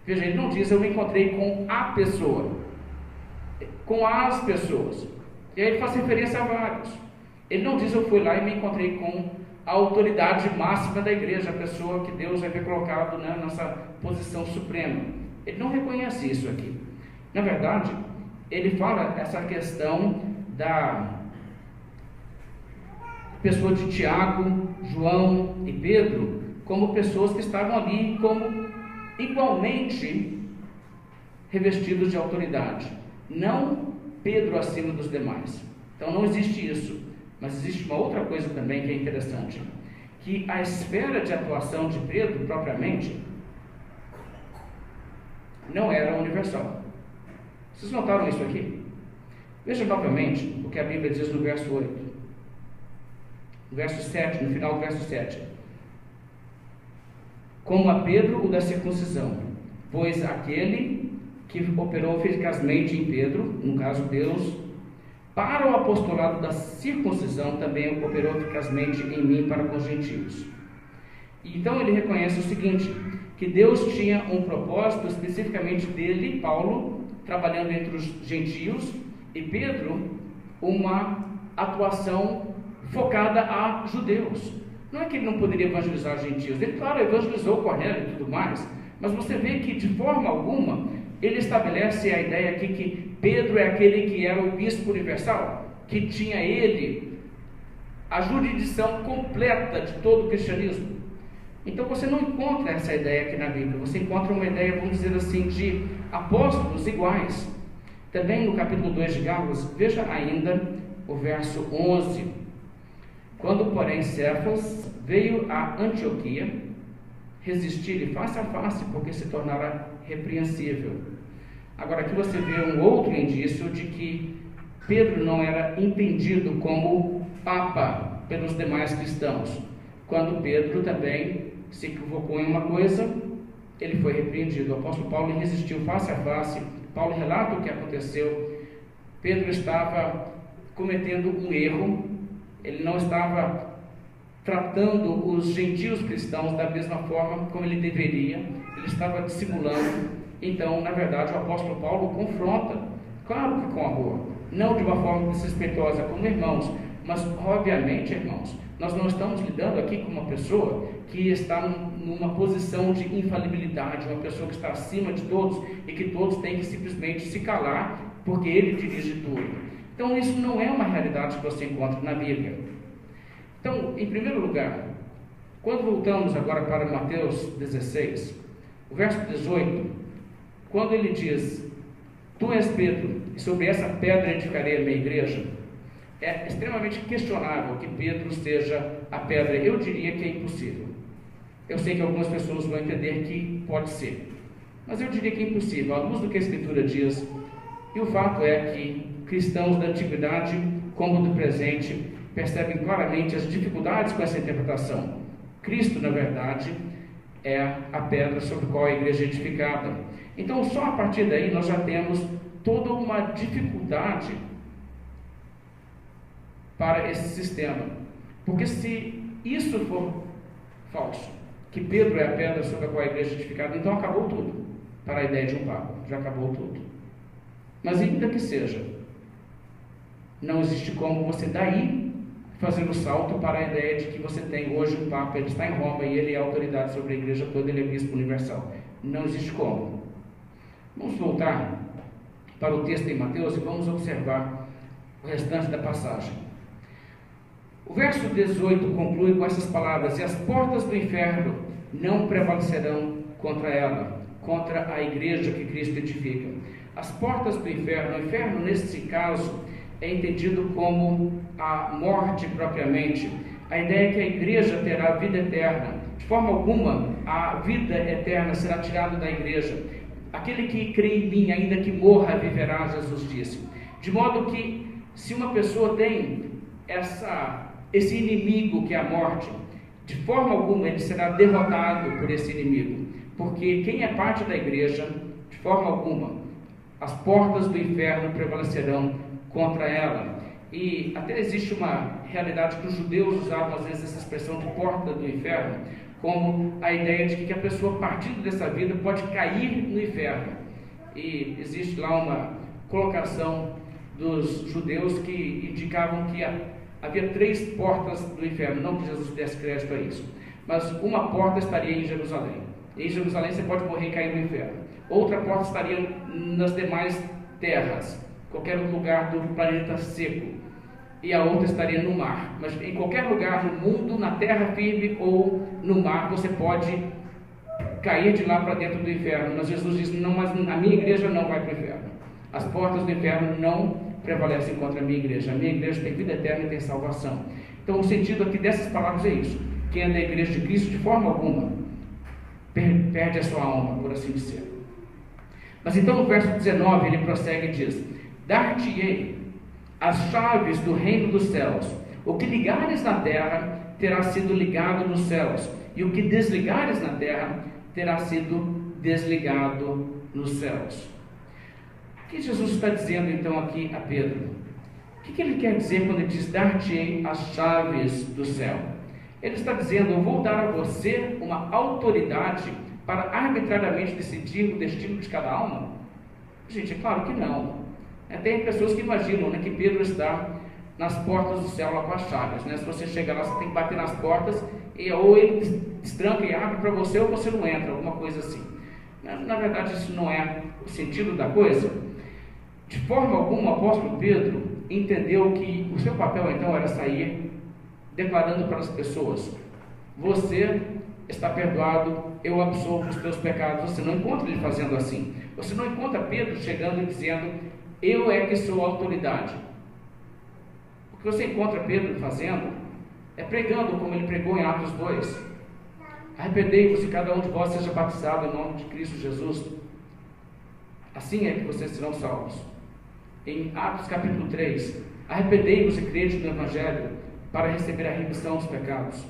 Veja, ele não diz, eu me encontrei com a pessoa, com as pessoas. E aí ele faz referência a vários. Ele não diz, eu fui lá e me encontrei com a autoridade máxima da igreja, a pessoa que Deus havia colocado, né, nessa posição suprema. Ele não reconhece isso aqui. Na verdade, ele fala essa questão da pessoa de Tiago, João e Pedro como pessoas que estavam ali como igualmente revestidos de autoridade. Não Pedro acima dos demais. Então não existe isso. Mas existe uma outra coisa também que é interessante, que a esfera de atuação de Pedro, propriamente, não era universal. Vocês notaram isso aqui? Veja novamente o que a Bíblia diz no verso 8. No verso 7, no final do verso 7. Como a Pedro o da circuncisão, pois aquele que operou eficazmente em Pedro, no caso Deus, para o apostolado da circuncisão também operou eficazmente em mim para com os gentios. Então ele reconhece o seguinte, que Deus tinha um propósito especificamente dele, Paulo, trabalhando entre os gentios, e Pedro, uma atuação focada a judeus. Não é que ele não poderia evangelizar os gentios, ele, claro, evangelizou Cornélio e tudo mais, mas você vê que de forma alguma ele estabelece a ideia aqui que Pedro é aquele que era o bispo universal, que tinha ele a jurisdição completa de todo o cristianismo. Então você não encontra essa ideia aqui na Bíblia, você encontra uma ideia, vamos dizer assim, de apóstolos iguais. Também no capítulo 2 de Gálatas, veja ainda o verso 11. Quando, porém, Cefas veio a Antioquia, resistir-lhe face a face, porque se tornara repreensível. Agora aqui você vê um outro indício de que Pedro não era entendido como papa pelos demais cristãos, quando Pedro também se equivocou em uma coisa, ele foi repreendido. O apóstolo Paulo resistiu face a face. Paulo relata o que aconteceu. Pedro estava cometendo um erro, ele não estava tratando os gentios cristãos da mesma forma como ele deveria, ele estava dissimulando. Então, na verdade, o apóstolo Paulo confronta, claro que com amor, não de uma forma desrespeitosa, como irmãos, mas obviamente, irmãos, nós não estamos lidando aqui com uma pessoa que está numa posição de infalibilidade, uma pessoa que está acima de todos e que todos têm que simplesmente se calar porque ele dirige tudo. Então, isso não é uma realidade que você encontra na Bíblia. Então, em primeiro lugar, quando voltamos agora para Mateus 16, o verso 18, quando ele diz: tu és Pedro, e sobre essa pedra edificarei a minha igreja, é extremamente questionável que Pedro seja a pedra. Eu diria que é impossível. Eu sei que algumas pessoas vão entender que pode ser, mas eu diria que é impossível, à luz do que a Escritura diz. E o fato é que cristãos da antiguidade, como do presente, percebem claramente as dificuldades com essa interpretação. Cristo, na verdade, é a pedra sobre a qual a igreja é edificada. Então, só a partir daí nós já temos toda uma dificuldade para esse sistema. Porque se isso for falso, que Pedro é a pedra sobre a qual a igreja é edificada, então acabou tudo para a ideia de um Papa. Já acabou tudo. Mas ainda que seja, não existe como você daí fazer o salto para a ideia de que você tem hoje um Papa, ele está em Roma e ele é autoridade sobre a igreja toda, ele é bispo universal. Não existe como. Vamos voltar para o texto em Mateus e vamos observar o restante da passagem. O verso 18 conclui com essas palavras: e as portas do inferno não prevalecerão contra ela, contra a igreja que Cristo edifica. As portas do inferno, o inferno nesse caso é entendido como a morte propriamente. A ideia é que a igreja terá vida eterna. De forma alguma, a vida eterna será tirada da igreja. Aquele que crê em mim, ainda que morra, viverá, Jesus disse. De modo que, se uma pessoa tem esse inimigo que é a morte, de forma alguma ele será derrotado por esse inimigo. Porque quem é parte da igreja, de forma alguma, as portas do inferno prevalecerão contra ela. E até existe uma realidade que os judeus usavam às vezes essa expressão de porta do inferno, como a ideia de que a pessoa, partindo dessa vida, pode cair no inferno. E existe lá uma colocação dos judeus que indicavam que havia 3 portas do inferno. Não que Jesus desse crédito a isso, mas uma porta estaria em Jerusalém. Em Jerusalém você pode morrer e cair no inferno. Outra porta estaria nas demais terras, qualquer lugar do planeta seco, e a outra estaria no mar. Mas em qualquer lugar no mundo, na terra firme ou no mar, você pode cair de lá para dentro do inferno. Mas Jesus diz: não, mas a minha igreja não vai para o inferno. As portas do inferno não prevalecem contra a minha igreja. A minha igreja tem vida eterna e tem salvação. Então o sentido aqui dessas palavras é isso: quem é da igreja de Cristo, de forma alguma perde a sua alma, por assim dizer. Mas então no verso 19 ele prossegue e diz: dar-te-ei as chaves do reino dos céus. O que ligares na terra terá sido ligado nos céus, e o que desligares na terra terá sido desligado nos céus. O que Jesus está dizendo então aqui a Pedro? O que ele quer dizer quando ele diz: dar-te-ei as chaves do céu? Ele está dizendo: eu vou dar a você uma autoridade para arbitrariamente decidir o destino de cada alma? Gente, é claro que não. Tem pessoas que imaginam, que Pedro está nas portas do céu lá com as chaves. Se você chegar lá, você tem que bater nas portas, e ou ele destranca e abre para você, ou você não entra, alguma coisa assim. Na verdade, isso não é o sentido da coisa. De forma alguma, o apóstolo Pedro entendeu que o seu papel então era sair declarando para as pessoas: você está perdoado, eu absolvo os teus pecados. Você não encontra ele fazendo assim. Você não encontra Pedro chegando e dizendo: eu é que sou a autoridade. O que você encontra Pedro fazendo é pregando, como ele pregou em Atos 2: arrependei-vos e cada um de vós seja batizado em nome de Cristo Jesus. Assim é que vocês serão salvos. Em Atos capítulo 3: arrependei-vos e crede no Evangelho para receber a remissão dos pecados.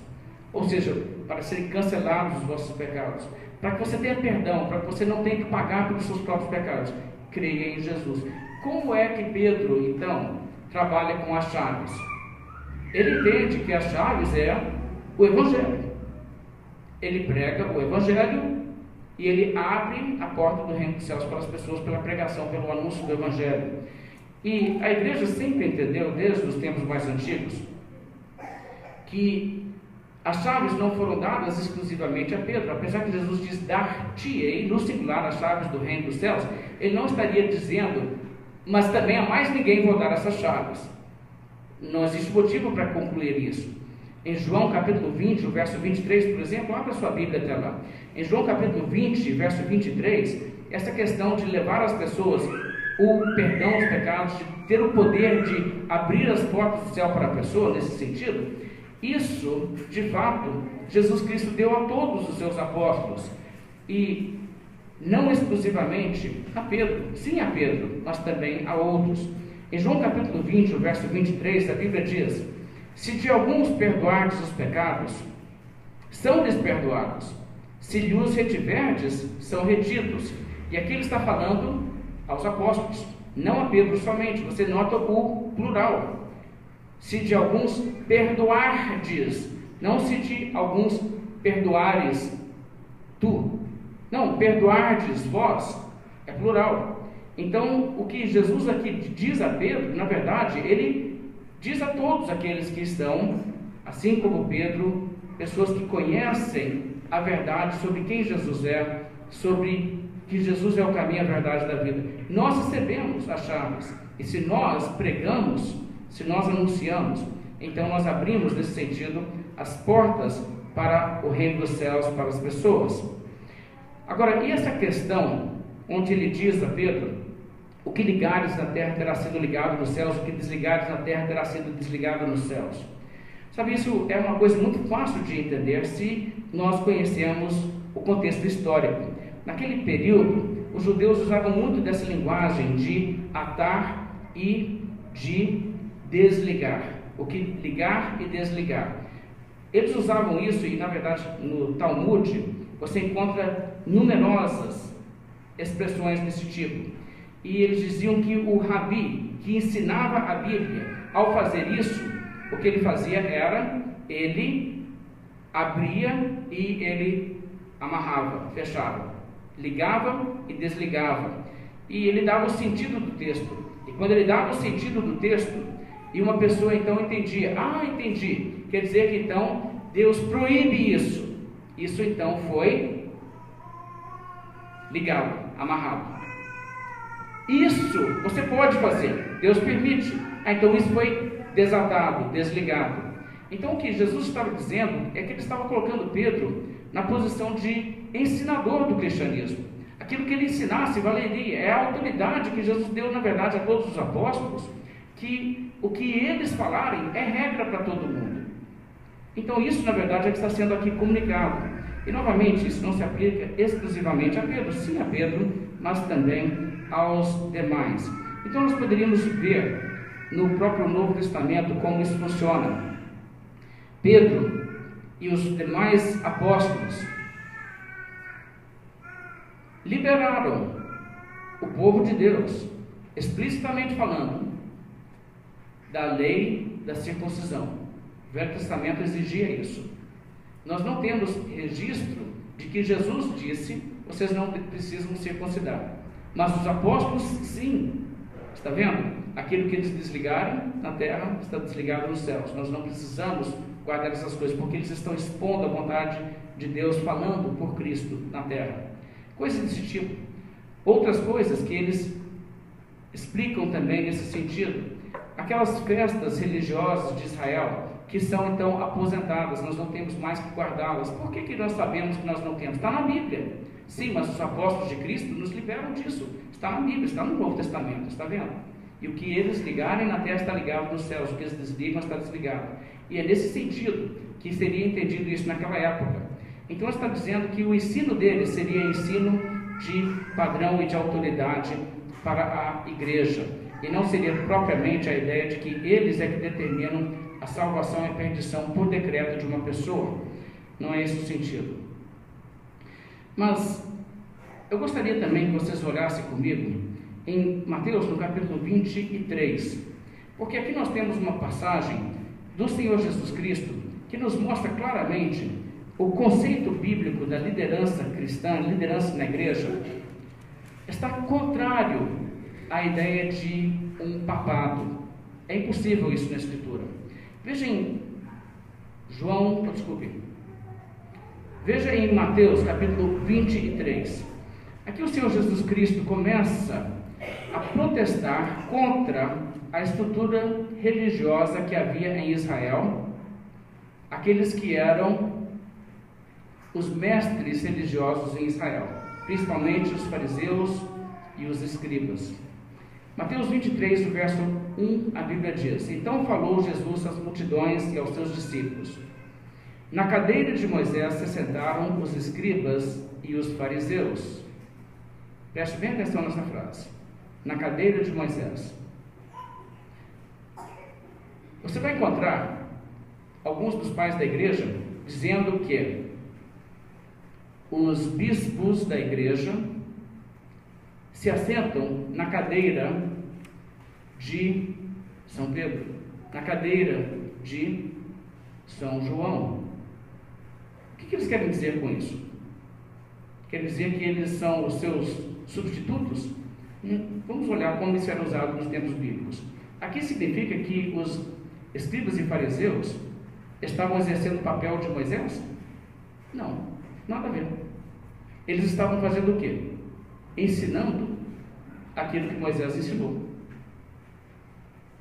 Ou seja, para serem cancelados os vossos pecados, para que você tenha perdão, para que você não tenha que pagar pelos seus próprios pecados. Creia em Jesus. Como é que Pedro, então, trabalha com as chaves? Ele entende que as chaves é o Evangelho. Ele prega o Evangelho e ele abre a porta do reino dos céus para as pessoas pela pregação, pelo anúncio do Evangelho. E a igreja sempre entendeu, desde os tempos mais antigos, que as chaves não foram dadas exclusivamente a Pedro. Apesar que Jesus diz dar-te-ei, no singular, as chaves do reino dos céus, ele não estaria dizendo, mas também a mais ninguém vou dar essas chaves. Não existe motivo para concluir isso. Em João capítulo 20, o verso 23, por exemplo, abra sua Bíblia até lá. Em João capítulo 20, verso 23, essa questão de levar as pessoas o perdão dos pecados, de ter o poder de abrir as portas do céu para a pessoa, nesse sentido, isso, de fato, Jesus Cristo deu a todos os seus apóstolos, e não exclusivamente a Pedro, sim a Pedro, mas também a outros. Em João capítulo 20, o verso 23, a Bíblia diz: se de alguns perdoardes os pecados, são-lhes perdoados; se lhes retiverdes, são retidos. E aqui ele está falando aos apóstolos, não a Pedro somente. Você nota o plural. Se de alguns perdoardes, não se de alguns perdoares tu. Não, perdoardes vós, é plural. Então, o que Jesus aqui diz a Pedro, na verdade, ele diz a todos aqueles que estão, assim como Pedro, pessoas que conhecem a verdade sobre quem Jesus é, sobre que Jesus é o caminho, a verdade da vida. Nós recebemos as chaves, e se nós pregamos, se nós anunciamos, então nós abrimos, nesse sentido, as portas para o reino dos céus, para as pessoas. Agora, e essa questão, onde ele diz a Pedro: o que ligares na terra terá sido ligado nos céus, o que desligares na terra terá sido desligado nos céus. Sabe, isso é uma coisa muito fácil de entender se nós conhecemos o contexto histórico. Naquele período, os judeus usavam muito dessa linguagem de atar e de desligar. O que ligar e desligar. Eles usavam isso, e na verdade no Talmud você encontra numerosas expressões desse tipo. E eles diziam que o rabi, que ensinava a Bíblia, ao fazer isso, o que ele fazia era, ele abria e ele amarrava, fechava, ligava e desligava. E ele dava o sentido do texto. E quando ele dava o sentido do texto, e uma pessoa então entendia: ah, entendi, quer dizer que então Deus proíbe isso. Isso então foi ligado, amarrado. Isso você pode fazer, Deus permite. Então isso foi desatado, desligado. Então o que Jesus estava dizendo é que ele estava colocando Pedro na posição de ensinador do cristianismo. Aquilo que ele ensinasse valeria. É a autoridade que Jesus deu, na verdade, a todos os apóstolos, que o que eles falarem é regra para todo mundo. Então isso, na verdade, é que está sendo aqui comunicado. E novamente, isso não se aplica exclusivamente a Pedro, sim a Pedro, mas também aos demais. Então nós poderíamos ver no próprio Novo Testamento como isso funciona. Pedro e os demais apóstolos liberaram o povo de Deus, explicitamente falando, da lei da circuncisão. O Velho Testamento exigia isso. Nós não temos registro de que Jesus disse: vocês não precisam circuncidar. Mas os apóstolos, sim. Está vendo? Aquilo que eles desligarem na terra está desligado nos céus. Nós não precisamos guardar essas coisas, porque eles estão expondo a vontade de Deus, falando por Cristo na terra. Coisas desse tipo. Outras coisas que eles explicam também nesse sentido. Aquelas festas religiosas de Israel, que são então aposentadas, nós não temos mais que guardá-las. Por que nós sabemos que nós não temos? Está na Bíblia. Sim, mas os apóstolos de Cristo nos liberam disso. Está na Bíblia, está no Novo Testamento, está vendo? E o que eles ligarem na terra está ligado nos céus, o que eles desligam está desligado. E é nesse sentido que seria entendido isso naquela época. Então está dizendo que o ensino deles seria ensino de padrão e de autoridade para a igreja. E não seria propriamente a ideia de que eles é que determinam a salvação e a perdição por decreto de uma pessoa. Não é esse o sentido. Mas eu gostaria também que vocês olhassem comigo em Mateus, no capítulo 23, porque aqui nós temos uma passagem do Senhor Jesus Cristo que nos mostra claramente o conceito bíblico da liderança cristã, liderança na igreja, está contrário à ideia de um papado. É impossível isso na Escritura. Veja em Veja em Mateus, capítulo 23. Aqui o Senhor Jesus Cristo começa a protestar contra a estrutura religiosa que havia em Israel, aqueles que eram os mestres religiosos em Israel, principalmente os fariseus e os escribas. Mateus 23, o verso 1, a Bíblia diz: Então falou Jesus às multidões e aos seus discípulos. Na cadeira de Moisés se sentaram os escribas e os fariseus. Preste bem atenção nessa frase. Na cadeira de Moisés. Você vai encontrar alguns dos pais da igreja dizendo que os bispos da igreja se assentam na cadeira de São Pedro, na cadeira de São João. O que eles querem dizer com isso? Quer dizer que eles são os seus substitutos? Vamos olhar como isso era usado nos tempos bíblicos. Aqui significa que os escribas e fariseus estavam exercendo o papel de Moisés? Não, nada a ver. Eles estavam fazendo o quê? Ensinando aquilo que Moisés ensinou.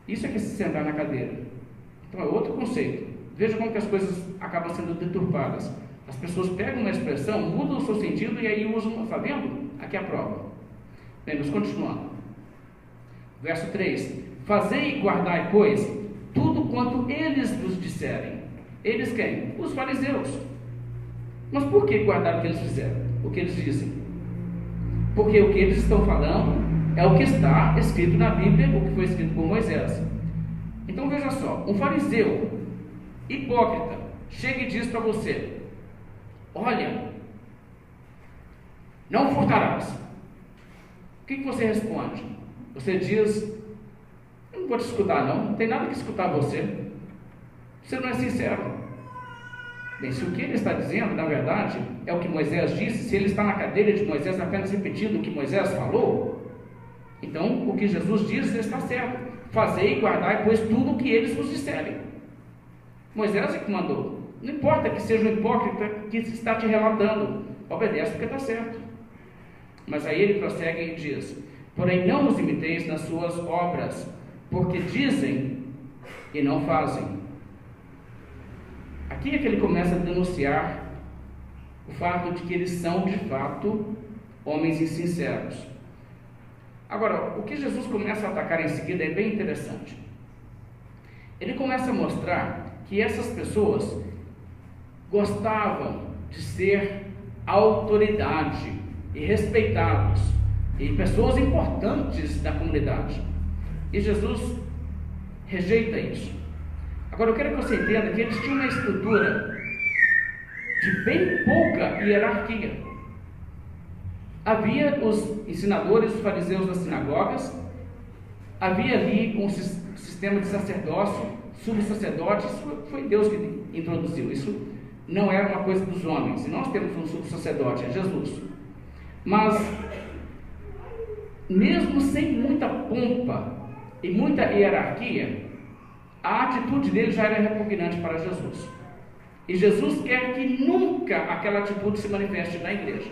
Isso é que é se sentar na cadeira. Então é outro conceito. Veja como que as coisas acabam sendo deturpadas. As pessoas pegam uma expressão, mudam o seu sentido e aí usam, está vendo? Aqui é a prova. Bem, mas continuando. Verso 3. Fazei e guardai, pois, tudo quanto eles vos disserem. Eles quem? Os fariseus. Mas por que guardar o que eles fizeram? O que eles dizem? Porque o que eles estão falando é o que está escrito na Bíblia, o que foi escrito por Moisés. Então veja só, um fariseu hipócrita chega e diz para você: olha, não furtarás. O que você responde? Você diz: eu não vou te escutar não tem nada que escutar você. Você não é sincero. Bem, se o que ele está dizendo, na verdade, é o que Moisés disse, se ele está na cadeira de Moisés apenas repetindo o que Moisés falou, então o que Jesus diz está certo. Fazei e guardai, pois, tudo o que eles vos disserem. Moisés é que mandou. Não importa que seja um hipócrita que está te relatando, obedece porque está certo. Mas aí ele prossegue e diz: porém não os imiteis nas suas obras, porque dizem e não fazem. Aqui é que ele começa a denunciar o fato de que eles são de fato homens insinceros. Agora, o que Jesus começa a atacar em seguida é bem interessante. Ele começa a mostrar que essas pessoas gostavam de ser autoridade e respeitados e pessoas importantes da comunidade. E Jesus rejeita isso. Agora eu quero que você entenda que eles tinham uma estrutura de bem pouca hierarquia. Havia os ensinadores, os fariseus das sinagogas, havia ali um sistema de sacerdócio, subsacerdote. Isso foi Deus que introduziu, isso não era uma coisa dos homens, e nós temos um subsacerdote, é Jesus. Mas, mesmo sem muita pompa e muita hierarquia, a atitude dele já era repugnante para Jesus. E Jesus quer que nunca aquela atitude se manifeste na igreja.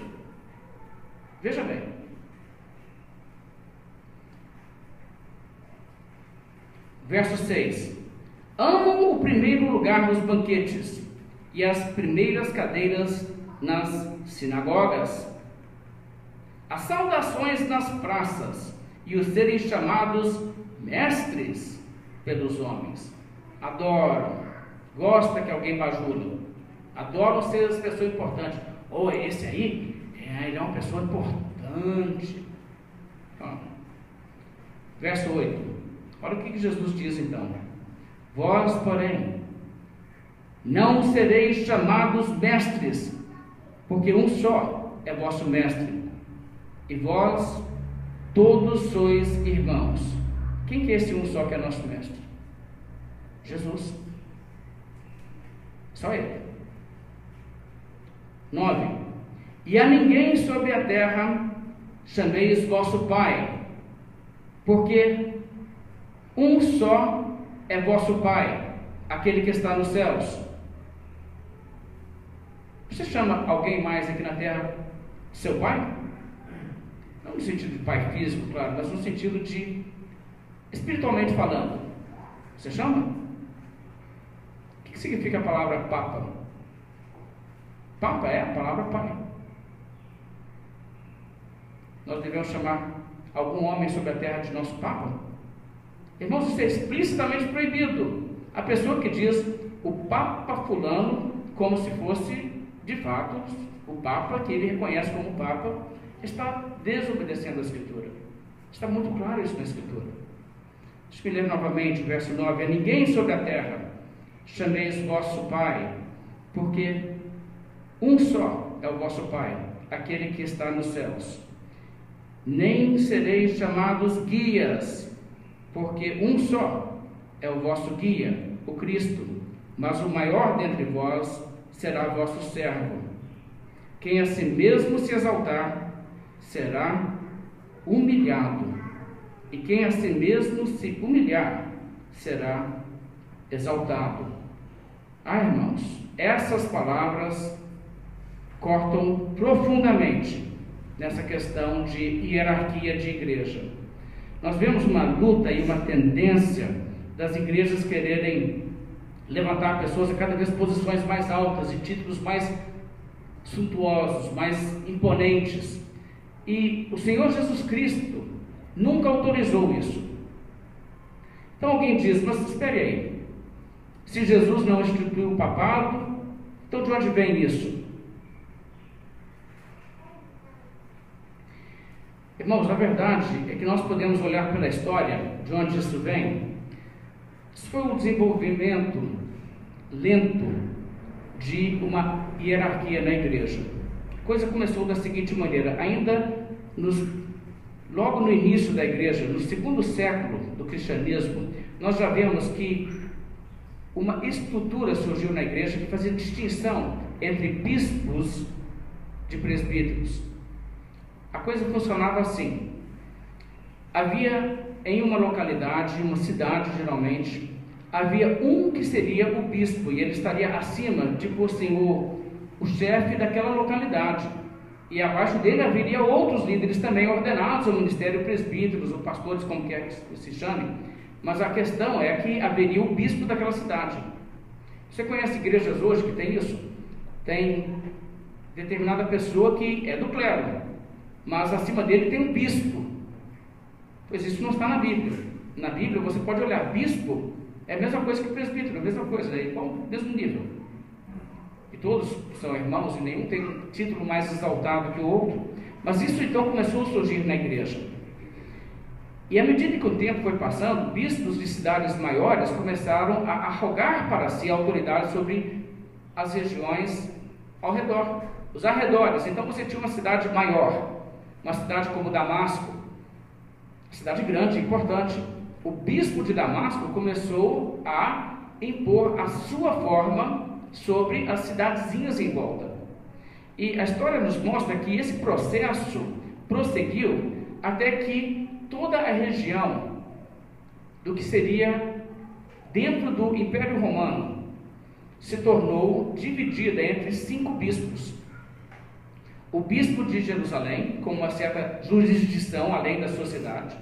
Veja bem. Verso 6. Amam o primeiro lugar nos banquetes e as primeiras cadeiras nas sinagogas, as saudações nas praças e os serem chamados mestres pelos homens. Adoram, gosta que alguém bajule, adoram ser as pessoas importantes. Ou esse aí, ele é uma pessoa importante. Verso 8. Olha o que Jesus diz então: vós, porém, Não sereis chamados mestres, porque um só é vosso mestre, e vós todos sois irmãos. Quem que é esse um só que é nosso mestre? Jesus. Só Ele. 9. E a ninguém sobre a terra chameis vosso Pai, porque um só é vosso Pai, aquele que está nos céus. Você chama alguém mais aqui na terra seu pai? Não no sentido de pai físico, claro, mas no sentido de, espiritualmente falando. Você chama? O que significa a palavra Papa? Papa é a palavra pai. Nós devemos chamar algum homem sobre a terra de nosso Papa? Irmãos, isso é explicitamente proibido. A pessoa que diz o Papa fulano como se fosse, de fato, o Papa que ele reconhece como Papa, está desobedecendo a Escritura. Está muito claro isso na Escritura. Deixa eu ler novamente o verso 9. A ninguém sobre a terra chameis vosso Pai, porque um só é o vosso Pai, aquele que está nos céus. Nem sereis chamados guias, porque um só é o vosso guia, o Cristo, mas o maior dentre vós será vosso servo. Quem a si mesmo se exaltar será humilhado, e quem a si mesmo se humilhar será exaltado. Irmãos, essas palavras cortam profundamente nessa questão de hierarquia de igreja. Nós vemos uma luta e uma tendência das igrejas quererem levantar pessoas a cada vez posições mais altas e títulos mais suntuosos, mais imponentes. E o Senhor Jesus Cristo nunca autorizou isso. Então alguém diz, mas espere aí, se Jesus não instituiu o papado, então de onde vem isso? Irmãos, a verdade é que nós podemos olhar pela história de onde isso vem. Isso foi um desenvolvimento lento de uma hierarquia na igreja. A coisa começou da seguinte maneira: ainda logo no início da igreja, no segundo século do cristianismo, nós já vemos que uma estrutura surgiu na igreja que fazia distinção entre bispos de presbíteros. A coisa funcionava assim: havia em uma localidade, uma cidade geralmente, havia um que seria o bispo, e ele estaria acima, tipo assim, o chefe daquela localidade, e abaixo dele haveria outros líderes também ordenados ao ministério, presbíteros ou pastores, como quer que se chame. Mas a questão é que haveria o bispo daquela cidade. Você conhece igrejas hoje que tem isso? Tem determinada pessoa que é do clero, mas acima dele tem um bispo. Pois isso não está na Bíblia. Na Bíblia você pode olhar, bispo é a mesma coisa que presbítero, é a mesma coisa, é igual, mesmo nível. E todos são irmãos e nenhum tem um título mais exaltado que o outro. Mas isso então começou a surgir na igreja. E à medida que o tempo foi passando, bispos de cidades maiores começaram a arrogar para si a autoridade sobre as regiões ao redor, os arredores. Então você tinha uma cidade maior, uma cidade como Damasco, cidade grande, importante. O bispo de Damasco começou a impor a sua forma sobre as cidadezinhas em volta. E a história nos mostra que esse processo prosseguiu até que toda a região do que seria dentro do Império Romano se tornou dividida entre 5 bispos. O bispo de Jerusalém, com uma certa jurisdição além da sua cidade,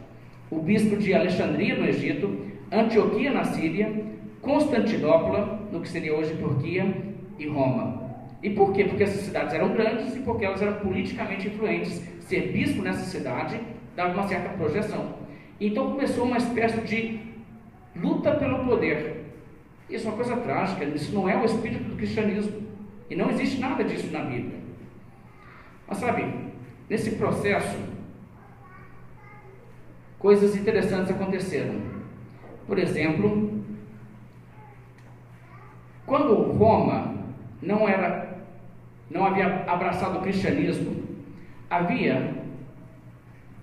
o bispo de Alexandria no Egito, Antioquia na Síria, Constantinopla, no que seria hoje Turquia, e Roma. E por quê? Porque essas cidades eram grandes e porque elas eram politicamente influentes. Ser bispo nessa cidade dava uma certa projeção. Então começou uma espécie de luta pelo poder. Isso é uma coisa trágica, isso não é o espírito do cristianismo. E não existe nada disso na Bíblia. Mas sabe, nesse processo, coisas interessantes aconteceram. Por exemplo, Quando Roma não havia abraçado o cristianismo, havia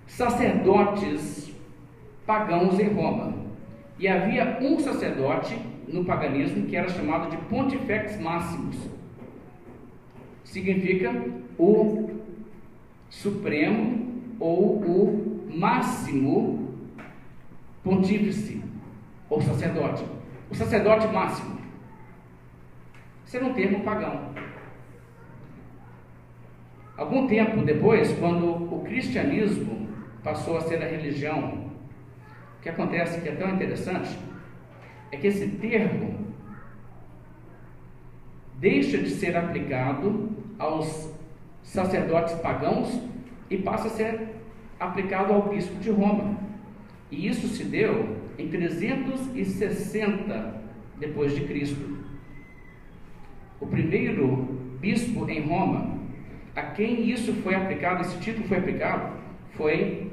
sacerdotes pagãos em Roma. E havia um sacerdote no paganismo que era chamado de Pontifex Maximus. Significa o supremo ou o máximo pontífice, ou sacerdote. O sacerdote máximo. Isso era um termo pagão. Algum tempo depois, quando o cristianismo passou a ser a religião, o que acontece que é tão interessante é que esse termo deixa de ser aplicado aos sacerdotes pagãos e passa a ser aplicado ao bispo de Roma. E isso se deu em 360 depois de Cristo. O primeiro bispo em Roma, a quem isso foi aplicado, esse título foi aplicado, foi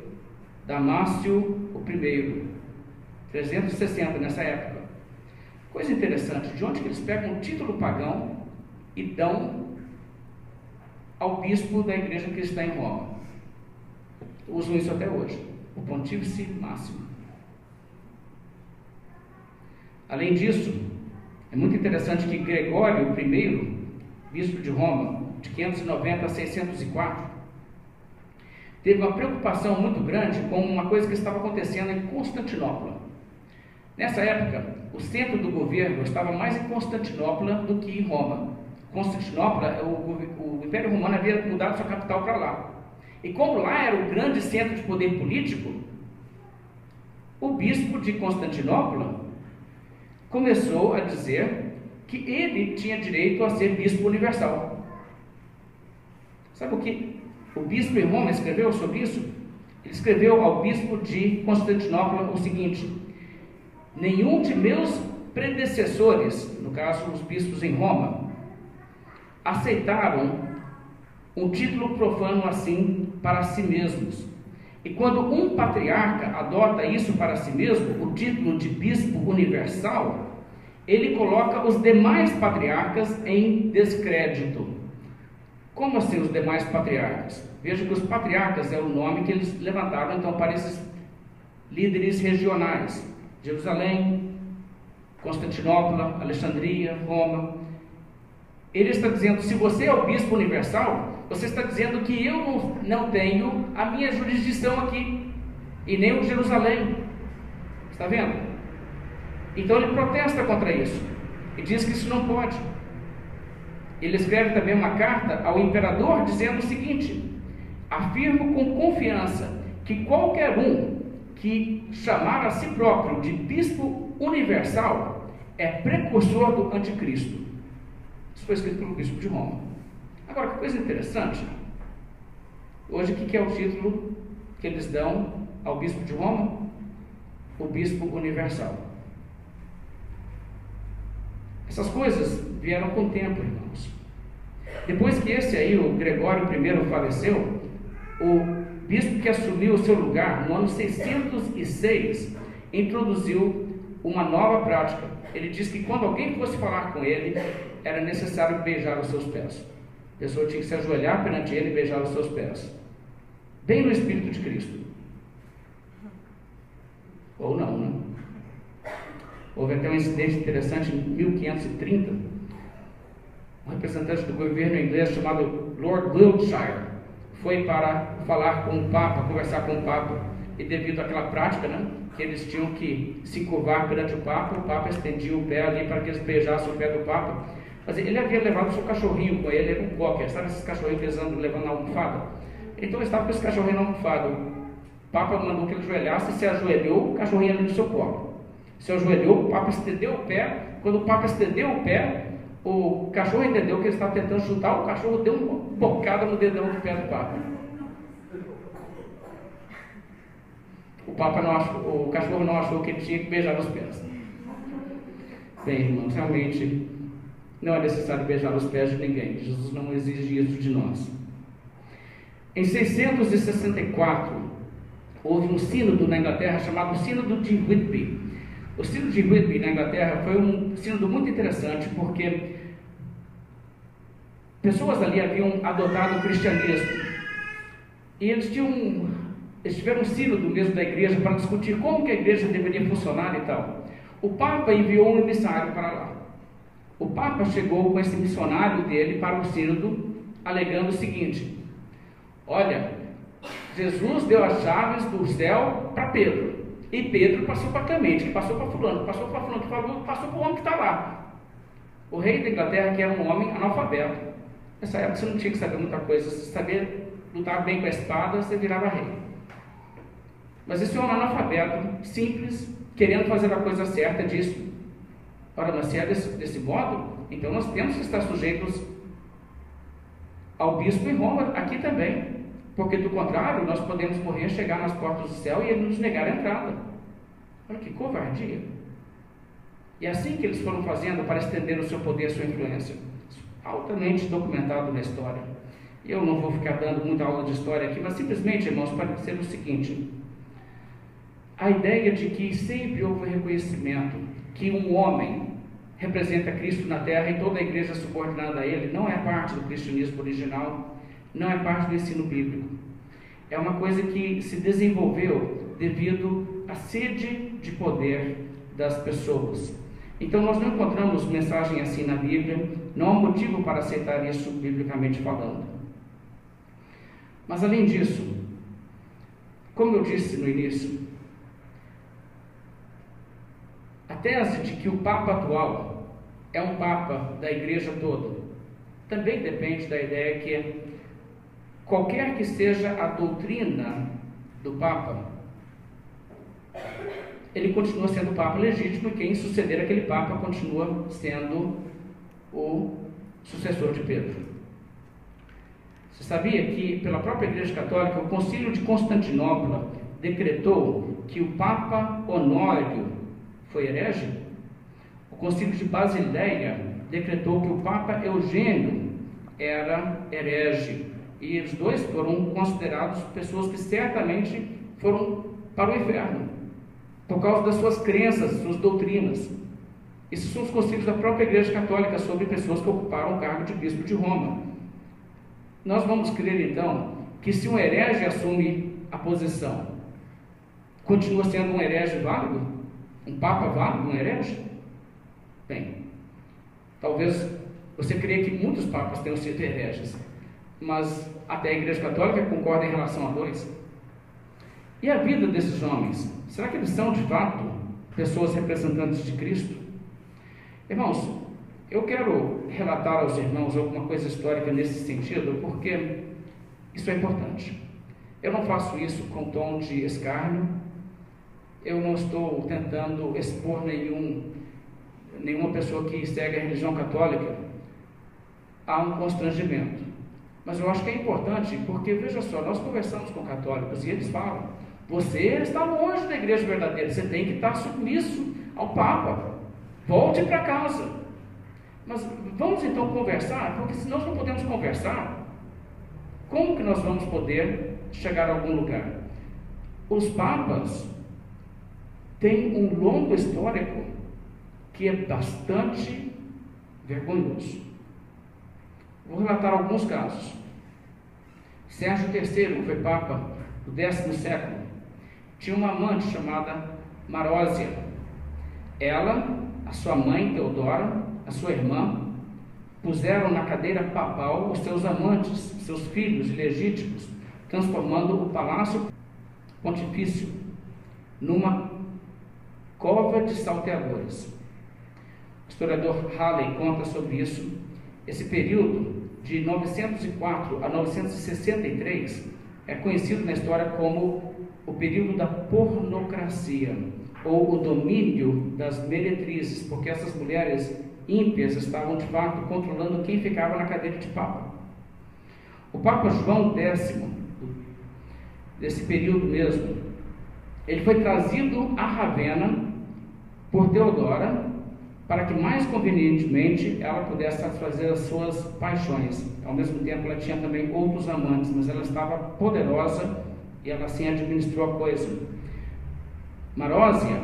Damásio I, 360 nessa época. Coisa interessante, de onde que eles pegam um título pagão e dão ao bispo da igreja cristã em Roma? Usam isso até hoje, o Pontífice Máximo. Além disso, é muito interessante que Gregório I, bispo de Roma, de 590 a 604, teve uma preocupação muito grande com uma coisa que estava acontecendo em Constantinopla. Nessa época, o centro do governo estava mais em Constantinopla do que em Roma. Constantinopla, o Império Romano havia mudado sua capital para lá. E como lá era o grande centro de poder político, o bispo de Constantinopla começou a dizer que ele tinha direito a ser bispo universal. Sabe o que o bispo em Roma escreveu sobre isso? Ele escreveu ao bispo de Constantinopla o seguinte: nenhum de meus predecessores, no caso os bispos em Roma, aceitaram um título profano assim para si mesmos. E quando um patriarca adota isso para si mesmo, o título de bispo universal, ele coloca os demais patriarcas em descrédito. Como assim os demais patriarcas? Veja que os patriarcas é o nome que eles levantaram então para esses líderes regionais: Jerusalém, Constantinopla, Alexandria, Roma. Ele está dizendo: se você é o bispo universal, você está dizendo que eu não tenho a minha jurisdição aqui, e nem o de Jerusalém. Está vendo? Então ele protesta contra isso e diz que isso não pode. Ele escreve também uma carta ao imperador dizendo o seguinte: afirmo com confiança que qualquer um que chamar a si próprio de bispo universal é precursor do anticristo. Isso foi escrito pelo bispo de Roma. Agora, que coisa interessante, hoje o que é o título que eles dão ao bispo de Roma? O bispo universal. Essas coisas vieram com o tempo, irmãos. Depois que esse aí, o Gregório I, faleceu, o bispo que assumiu o seu lugar no ano 606 introduziu uma nova prática. Ele disse que quando alguém fosse falar com ele, era necessário beijar os seus pés. A pessoa tinha que se ajoelhar perante ele e beijar os seus pés, bem no Espírito de Cristo. Ou não, né? Houve até um incidente interessante em 1530. Um representante do governo inglês chamado Lord Wiltshire foi para falar com o Papa, conversar com o Papa, e devido àquela prática, né, que eles tinham que se curvar perante o Papa estendia o pé ali para que eles beijassem o pé do Papa. Mas ele havia levado o seu cachorrinho com ele, era um cocker, sabe esses cachorrinhos levando na almofada? Então ele estava com esse cachorrinho na almofada. O Papa mandou que ele ajoelhasse, se ajoelhou, o cachorrinho ali no seu colo. Se ajoelhou, o Papa estendeu o pé. Quando o Papa estendeu o pé, o cachorro entendeu que ele estava tentando chutar, o cachorro deu uma bocada no dedão do pé do Papa. O cachorro não achou que ele tinha que beijar os pés. Bem, irmãos, realmente não é necessário beijar os pés de ninguém. Jesus não exige isso de nós. Em 664, houve um sínodo na Inglaterra chamado Sínodo de Whitby. O sínodo de Whitby, na Inglaterra, foi um sínodo muito interessante, porque pessoas ali haviam adotado o cristianismo, e eles tiveram um sínodo mesmo da igreja para discutir como que a igreja deveria funcionar e tal. O Papa enviou um emissário para lá. O Papa chegou com esse missionário dele para o sínodo, alegando o seguinte: olha, Jesus deu as chaves do céu para Pedro, e Pedro passou para Clemente, que passou para fulano, que passou para fulano, que passou para o homem que está lá. O rei da Inglaterra, que era um homem analfabeto. Nessa época você não tinha que saber muita coisa, se saber lutar bem com a espada, você virava rei. Mas esse homem analfabeto, simples, querendo fazer a coisa certa, disse: ora, mas se é desse modo, então nós temos que estar sujeitos ao bispo em Roma, aqui também, porque do contrário, nós podemos morrer, chegar nas portas do céu e ele nos negar a entrada. Olha que covardia. E é assim que eles foram fazendo para estender o seu poder, a sua influência, altamente documentado na história. Eu não vou ficar dando muita aula de história aqui, mas simplesmente, irmãos, para dizer o seguinte: a ideia de que sempre houve reconhecimento que um homem representa Cristo na terra e toda a igreja subordinada a ele, não é parte do cristianismo original, não é parte do ensino bíblico. É uma coisa que se desenvolveu devido à sede de poder das pessoas. Então nós não encontramos mensagem assim na Bíblia, não há motivo para aceitar isso biblicamente falando. Mas além disso, como eu disse no início, a tese de que o Papa atual é um Papa da igreja toda também depende da ideia que qualquer que seja a doutrina do Papa, ele continua sendo o Papa legítimo, e quem suceder aquele Papa continua sendo o sucessor de Pedro. Você sabia que, pela própria Igreja Católica, o Concílio de Constantinopla decretou que o Papa Honório foi herege? O Concílio de Basileia decretou que o Papa Eugênio era herege, e os dois foram considerados pessoas que certamente foram para o inferno por causa das suas crenças, suas doutrinas. Esses são os concílios da própria Igreja Católica sobre pessoas que ocuparam o cargo de bispo de Roma. Nós vamos crer então que se um herege assume a posição, continua sendo um herege válido? Um Papa válido, um herege? Bem, talvez você creia que muitos papas tenham sido hereges, mas até a Igreja Católica concorda em relação a dois. E a vida desses homens? Será que eles são de fato pessoas representantes de Cristo? Irmãos, eu quero relatar aos irmãos alguma coisa histórica nesse sentido, porque isso é importante. Eu não faço isso com tom de escárnio, eu não estou tentando expor nenhuma pessoa que segue a religião católica a um constrangimento. Mas eu acho que é importante, porque veja só, nós conversamos com católicos e eles falam: você está longe da igreja verdadeira, você tem que estar submisso ao Papa, volte para casa. Mas vamos então conversar, porque se nós não podemos conversar, como que nós vamos poder chegar a algum lugar? Os papas têm um longo histórico que é bastante vergonhoso. Vou relatar alguns casos. Sérgio III, que foi Papa do 10º século, tinha uma amante chamada Marósia. Ela, a sua mãe Teodora, a sua irmã, puseram na cadeira papal os seus amantes, seus filhos ilegítimos, transformando o palácio pontifício numa cova de salteadores. O historiador Halley conta sobre isso. Esse período de 904 a 963 é conhecido na história como o período da pornocracia, ou o domínio das meretrizes, porque essas mulheres ímpias estavam de fato controlando quem ficava na cadeira de Papa. O Papa João X, desse período mesmo, ele foi trazido a Ravenna por Teodora, para que mais convenientemente ela pudesse satisfazer as suas paixões. Ao mesmo tempo ela tinha também outros amantes, mas ela estava poderosa e ela assim administrou a coisa. Marósia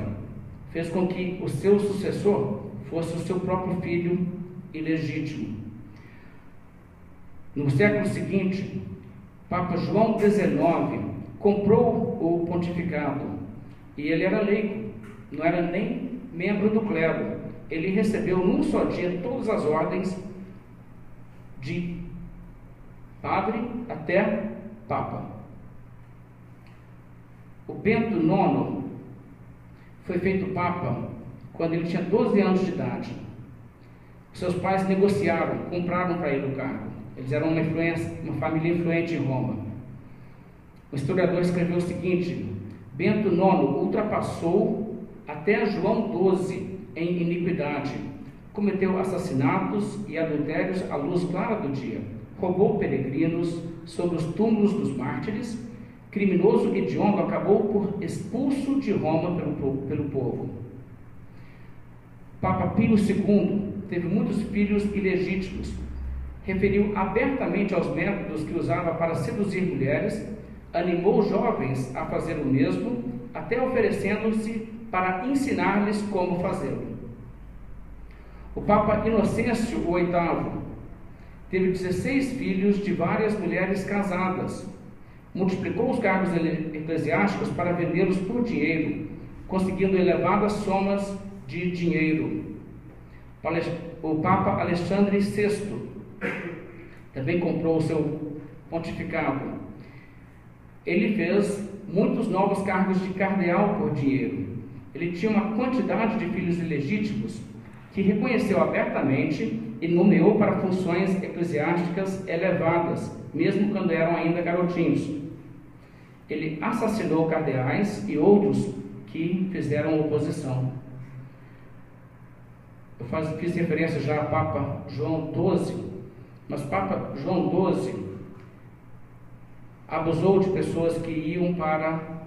fez com que o seu sucessor fosse o seu próprio filho ilegítimo. No século seguinte, Papa João XIX comprou o pontificado, e ele era leigo, não era nem membro do clero. Ele recebeu num só dia todas as ordens, de padre até papa. O Bento IX foi feito papa quando ele tinha 12 anos de idade. Seus pais negociaram, compraram para ele o cargo. Eles eram uma família influente em Roma. O historiador escreveu o seguinte: Bento IX ultrapassou até João XII em iniquidade, cometeu assassinatos e adultérios à luz clara do dia, roubou peregrinos sobre os túmulos dos mártires, criminoso hediondo, acabou por expulso de Roma pelo povo. Papa Pio II teve muitos filhos ilegítimos, referiu abertamente aos métodos que usava para seduzir mulheres, animou jovens a fazer o mesmo, até oferecendo-se para ensinar-lhes como fazê-lo. O Papa Inocêncio VIII teve 16 filhos de várias mulheres casadas, multiplicou os cargos eclesiásticos para vendê-los por dinheiro, conseguindo elevadas somas de dinheiro. O Papa Alexandre VI também comprou o seu pontificado. Ele fez muitos novos cargos de cardeal por dinheiro. Ele tinha uma quantidade de filhos ilegítimos que reconheceu abertamente e nomeou para funções eclesiásticas elevadas, mesmo quando eram ainda garotinhos. Ele assassinou cardeais e outros que fizeram oposição. Eu fiz referência já a Papa João XII, mas Papa João XII abusou de pessoas que iam para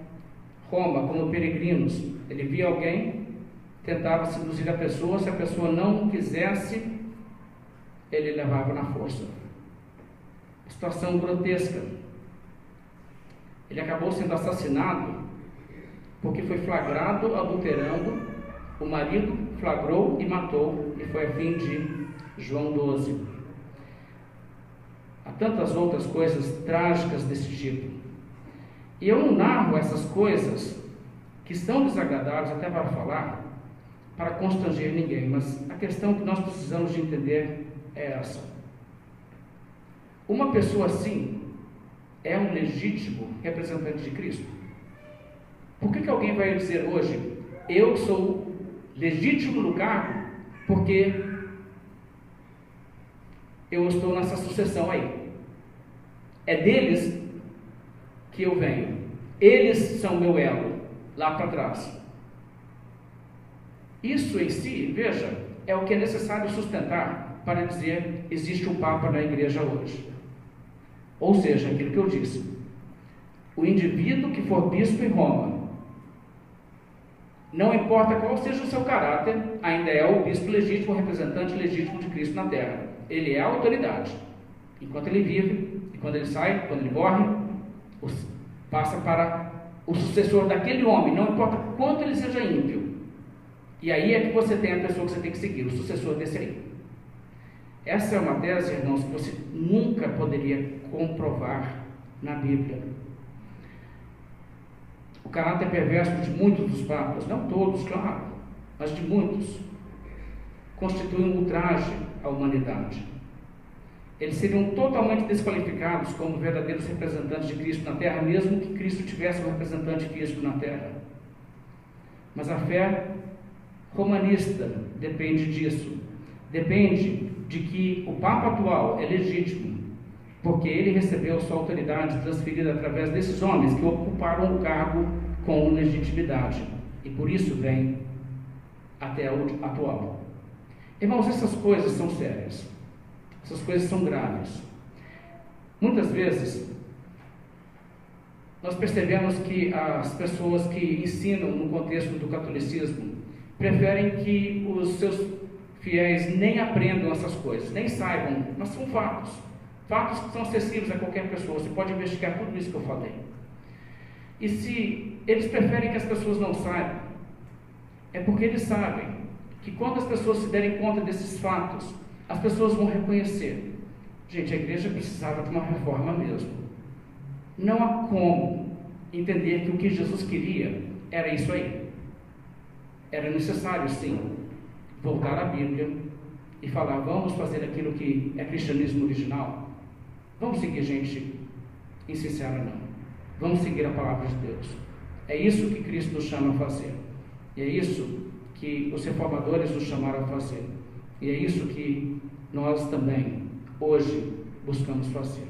Roma como peregrinos. Ele via alguém, tentava seduzir a pessoa, se a pessoa não quisesse, ele levava na força. Situação grotesca. Ele acabou sendo assassinado porque foi flagrado adulterando, o marido flagrou e matou, e foi a fim de João XII. Há tantas outras coisas trágicas desse tipo. E eu não narro essas coisas que são desagradáveis até para falar, para constranger ninguém, mas a questão que nós precisamos de entender é essa. Uma pessoa assim é um legítimo representante de Cristo? Por que alguém vai dizer hoje, eu sou legítimo no cargo porque eu estou nessa sucessão aí? É deles que eu venho. Eles são meu elo lá para trás. Isso em si, veja, é o que é necessário sustentar para dizer existe um Papa na igreja hoje. Ou seja, aquilo que eu disse, o indivíduo que for bispo em Roma, não importa qual seja o seu caráter, ainda é o bispo legítimo, o representante legítimo de Cristo na terra. Ele é a autoridade. Enquanto ele vive, e quando ele sai, quando ele morre, passa para o sucessor daquele homem, não importa quanto ele seja ímpio. E aí é que você tem a pessoa que você tem que seguir, o sucessor desse aí. Essa é uma tese, irmãos, que você nunca poderia comprovar na Bíblia. O caráter perverso de muitos dos papas, não todos, claro, mas de muitos, constitui um ultraje à humanidade. Eles seriam totalmente desqualificados como verdadeiros representantes de Cristo na terra, mesmo que Cristo tivesse um representante físico na terra. Mas a fé romanista depende disso. Depende de que o Papa atual é legítimo, porque ele recebeu sua autoridade transferida através desses homens que ocuparam o cargo com legitimidade, e por isso vem até o atual. Irmãos, essas coisas são sérias, essas coisas são graves. Muitas vezes nós percebemos que as pessoas que ensinam no contexto do catolicismo preferem que os seus fiéis nem aprendam essas coisas, nem saibam, mas são fatos. Fatos que são acessíveis a qualquer pessoa. Você pode investigar tudo isso que eu falei. E se eles preferem que as pessoas não saibam, É porque eles sabem que quando as pessoas se derem conta desses fatos, as pessoas vão reconhecer. Gente, a igreja precisava de uma reforma mesmo. Não há como entender que o que Jesus queria era isso aí. Era necessário, sim, voltar à Bíblia e falar, vamos fazer aquilo que é cristianismo original. Vamos seguir gente insincera, não. Vamos seguir a palavra de Deus. É isso que Cristo nos chama a fazer. E é isso que os reformadores nos chamaram a fazer. E é isso que nós também, hoje, buscamos fazer.